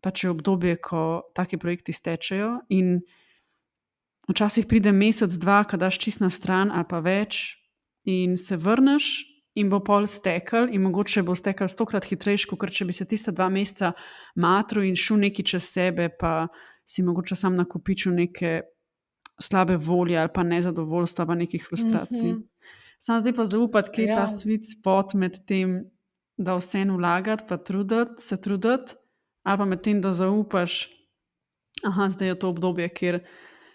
pač je obdobje, ko taki projekti stečejo in včasih pride mesec, dva, ko daš čist na stran ali pa več in se vrneš in bo pol stekel in mogoče bo stekel 100-krat hitrejš, kot če bi se tiste 2 meseca matru in šel neki čez sebe, pa si mogoče sam nakopičil neke slabe volje ali pa nezadovoljstva, pa nekih frustracij. Sam zdaj pa zaupati, kje je ta sweet spot med tem, da vseeno vlagati, pa se truditi, ali pa med tem, da zaupaš, zdaj je to obdobje, kjer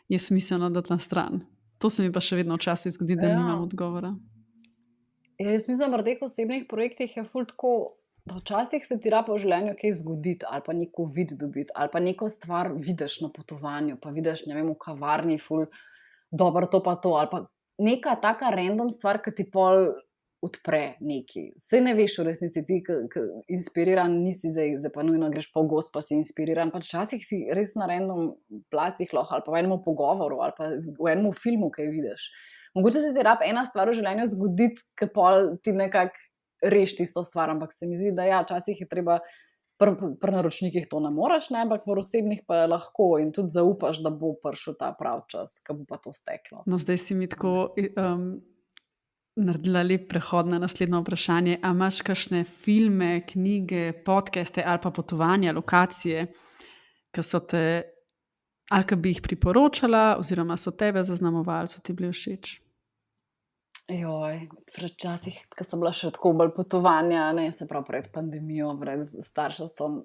je smiselno dati na stran. To se mi pa še vedno včasih zgodi, da nimam odgovora. Jaz mislim, da v teh osebnih projektih je ful tako, da včasih se ti rapa v življenju kaj zgoditi, ali pa neko vid dobiti, ali pa neko stvar vidiš na potovanju, pa vidiš, ne vem, v kavarni ful, dobro to pa to, ali pa neka taka random stvar, ki ti pol odpre neki. Saj ne veš v resnici, ti inspiriran nisi, zdaj pa nujno greš po gost, pa si inspiriran, pa včasih si res na random placih lahko, ali pa v enem pogovoru, ali pa v enem filmu, kaj vidiš. Mogoče se ti rab ena stvar v življenju zgoditi, ki pol ti nekako reši tisto stvar, ampak se mi zdi, da ja, včasih je treba, pri naročnikih to ne moreš, ne, ampak v osebnih pa lahko in tudi zaupaš, da bo prišel ta prav čas, ko bo pa to steklo. No, zdaj si mi tako naredila lep prehod na naslednje vprašanje. A imaš kakšne filme, knjige, podcaste ali pa potovanja, lokacije, ki so te, ali ki bi jih priporočala, oziroma so tebe zaznamovali, so ti bili všeč? Včasih, ko sem bila še tako bolj potovanja, ne, se pravi pred pandemijo, pred starševstvom,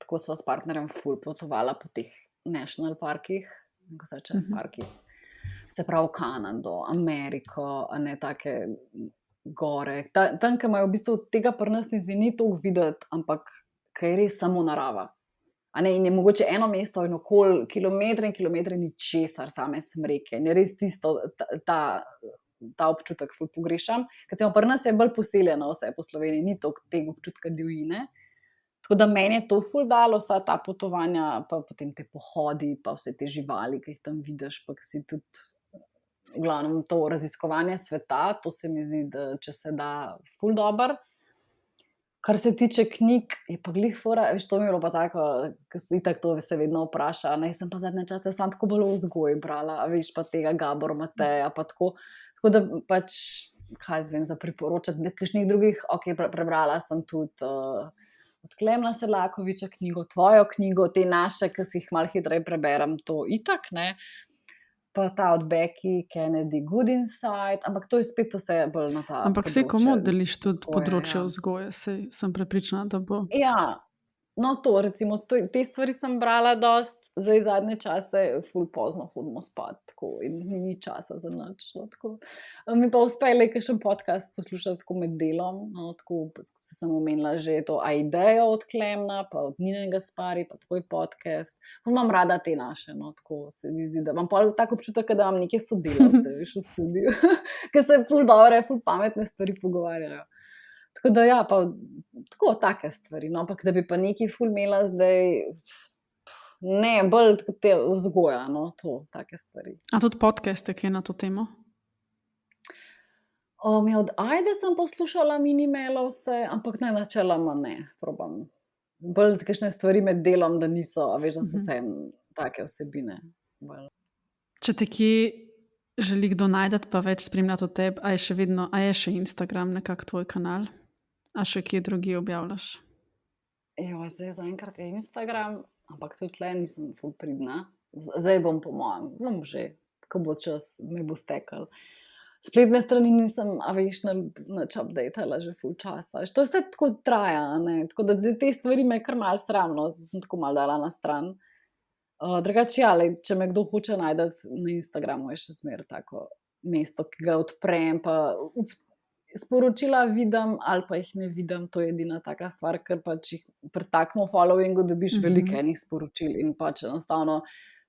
tako sva s partnerjem ful potovala po teh national parkih, ko se reče parkih. Se pravi Kanado, Ameriko, a ne take gore. Tam, ki imajo v bistvu tega pri nas niti ni toliko videti, ampak ki je res samo narava. A ne, in je mogoče eno mesto in okoli kilometre in kilometre ničesar, same smreke. In je res tisto, ta občutek ful pogrešam. Ker pri nas je bolj poseljeno vse po Sloveniji, ni toliko tega občutka divjine. Tako da meni je to ful dalo, vsa ta potovanja, pa potem te pohodi, pa vse te živali, ki jih tam vidiš, pa ki si tudi, v glavnem, to raziskovanje sveta, to se mi zdi, da če se da ful dober. Kar se tiče knjig, je pa glih fora, veš, to mi je bilo pa tako, ker itak to se vedno vpraša, ne, sem pa zadnje čase sam tako bolj vzgoj brala, veš, pa tega Gabor Mateja, pa tako da pač, kaj zvem, za priporočati, kakšnih drugih, prebrala sem tudi od Klemna Selakoviča knjigo, tvojo knjigo, te naše, ki si jih malo hitreje preberem, to itak, ne, pa ta od Becky Kennedy, Good Inside, ampak to je spet vse bolj na ta ampak se komu deliš tudi področje vzgoje, sem prepričana, da bo. Ja, no to, recimo, te stvari sem brala dost, zdaj zadnje čase ful pozno hodimo spat, tako, in ni časa za nič, no, tako. Mi pa uspeli kakšen podcast poslušati tako med delom, no, tako, se sem omenila že to Aidejo od Klemna, pa od Nine Gaspari, pa tvoj podcast. Ful imam rada te naše, no, tako se mi zdi, da imam pa tako občutek, da imam neke sodelavce, veš, v studiu, ki se ful dobre, ful pametne stvari pogovarjajo. Tako da ja, pa tako take stvari, no, ampak da bi pa nekaj ful imela zdaj, ne, bolj te vzgoja, no, to, take stvari. A tudi podcaste, ki je na to temo? Od Ajde sem poslušala Minimela vse, ampak ne, načeloma ne, probam. Bolj kakšne stvari med delom, da niso, a veš, da so vse take vsebine. Če te kje želi kdo najdeti, pa več spremljati od tebe, a je še Instagram nekako tvoj kanal? A še kje drugi objavljaš? Zdaj zaenkrat je Instagram, ampak tudi tle nisem ful pridna. Zdaj bom po mojem, bom že ko bo čas, me bo stekal. Spletne strani nisem, a veš, nič updatala že ful časa. To vse tako traja, ne? Tako da te stvari me kar malo sramno, sem tako malo dala na stran. Drugače, ja, če me kdo hoče najdeti na Instagramu, je še zmeraj tako mesto, ki ga odprem, pa sporočila vidim ali pa jih ne vidim, to je edina taka stvar, ker pač jih pri takem followingu dobiš veliko enih sporočil in pač enostavno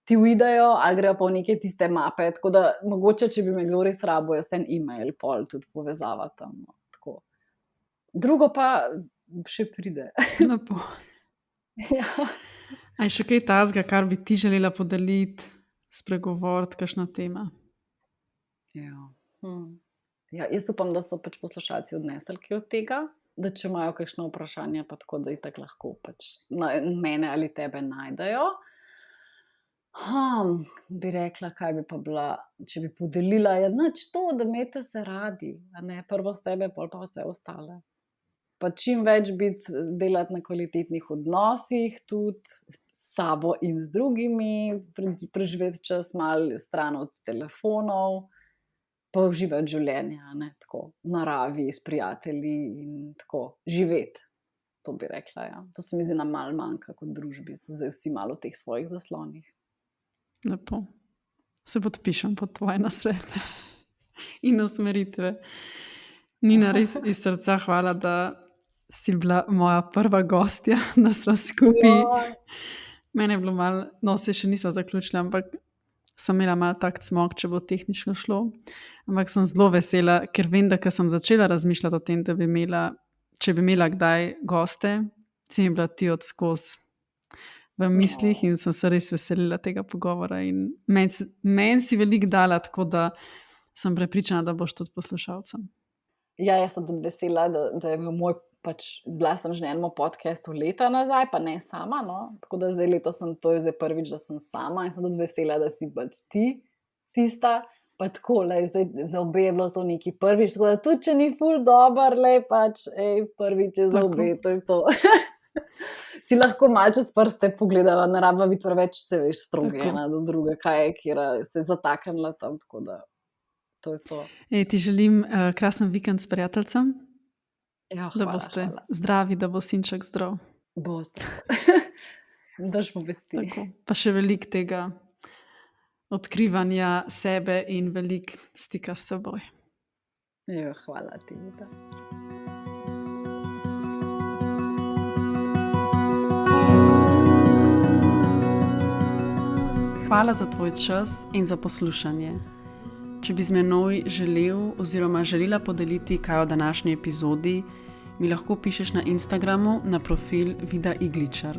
ti uidejo ali grejo pa v neke tiste mape, tako da mogoče, če bi me kdo res rabo, jaz en e-mail pol tudi povezava tam. No, tako. Drugo pa še pride. Lepo. Ja. A je še kaj tazga, kar bi ti želela podeliti, spregovoriti, kakšna tema? Ja. Ja, jaz upam, da so pač poslušalci odnesli kaj od tega, da če imajo kakšno vprašanje, pa tako, da itak lahko pač mene ali tebe najdejo. Bi rekla, kaj bi pa bila, če bi podelila, je nič to, da imete se radi, a ne, prvo sebe, pol pa vse ostale. Pa čim več delati na kvalitetnih odnosih, tudi s sabo in z drugimi, preživeti čas malo stran od telefonov, pa uživati življenje, a ne, tako, v naravi, s prijatelji in tako, živeti, to bi rekla, ja. To se mi zdi nam malo manjka kot družbi, so zdaj vsi malo v teh svojih zaslonih. Lepo. Se podpišem pod tvoje nasvete in usmeritve. Nina, res iz srca hvala, da si bila moja prva gostja, da sva skupaj. Mene je bilo malo, no, se še nisva zaključila, ampak sem imela malo tak cmok, če bo tehnično šlo. Ampak sem zelo vesela, ker vem, da ko sem začela razmišljati o tem, da bi imela, če bi imela kdaj goste, si mi bila ti odskozi v mislih in sem se res veselila tega pogovora in meni si veliko dala, tako da sem prepričana, da boš tudi poslušalcem. Ja, jaz sem tudi vesela, da je bil moj, pač bila sem že na enem podcastu leta nazaj, pa ne sama, no, tako da zdaj letos to je zdaj prvič, da sem sama in sem tudi vesela, da si pač ti tista, pa tako, zdaj za obe je bilo to neki prvič, tako da tudi, če ni ful dober, pač, prvič je za obe, to je to. Si lahko malo čez prste pogledala, ne rabva biti preveč, se veš, stroge ena do druge, kaj je, kjera se je zataknila tam, tako da to je to. Ti želim krasen vikend s prijateljcem, ja, da boste zdravi, da bo sinček zdrav. Bo zdrav. Držmo vesti. Tako. Pa še veliko tega odkrivanja sebe in veliko stika s seboj. Jo, hvala ti, Vita. Hvala za tvoj čas in za poslušanje. Če bi z menoj želel oziroma želela podeliti kaj o današnji epizodi, mi lahko pišeš na Instagramu na profil Vida Igličar.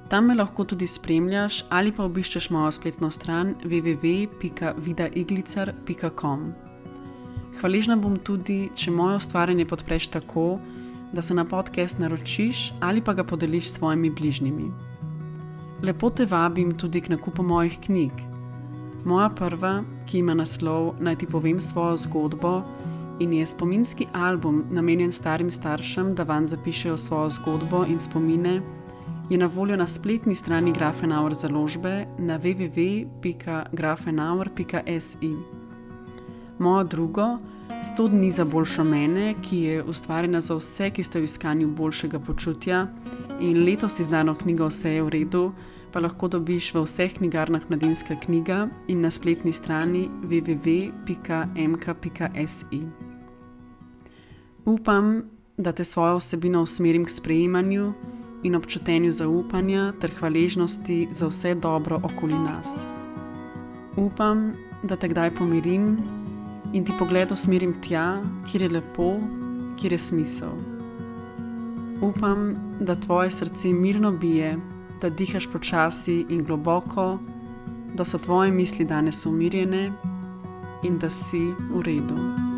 Tam me lahko tudi spremljaš ali pa obiščeš mojo spletno stran www.vidaiglicar.com. Hvaležna bom tudi, če moje ustvarjanje podpreš tako, da se na podcast naročiš ali pa ga podeliš s svojimi bližnjimi. Lepo te vabim tudi k nakupu mojih knjig. Moja prva, ki ima naslov Naj ti povem svojo zgodbo in je spominski album namenjen starim staršem, da vanj zapišejo svojo zgodbo in spomine, je na voljo na spletni strani Grafenauer založbe na www.grafenauer.si. Mojo drugo, 100 dni za boljšo mene, ki je ustvarjena za vse, ki ste v iskanju boljšega počutja in letos izdano knjigo Vse je v redu, pa lahko dobiš v vseh knjigarnah Mladinska knjiga in na spletni strani www.mk.si. Upam, da te svojo vsebino usmerim k sprejemanju in občutenju zaupanja ter hvaležnosti za vse dobro okoli nas. Upam, da te kdaj pomirim in ti pogled usmerim tja, kjer je lepo, kjer je smisel. Upam, da tvoje srce mirno bije, da dihaš počasi in globoko, da so tvoje misli danes umirjene in da si v redu.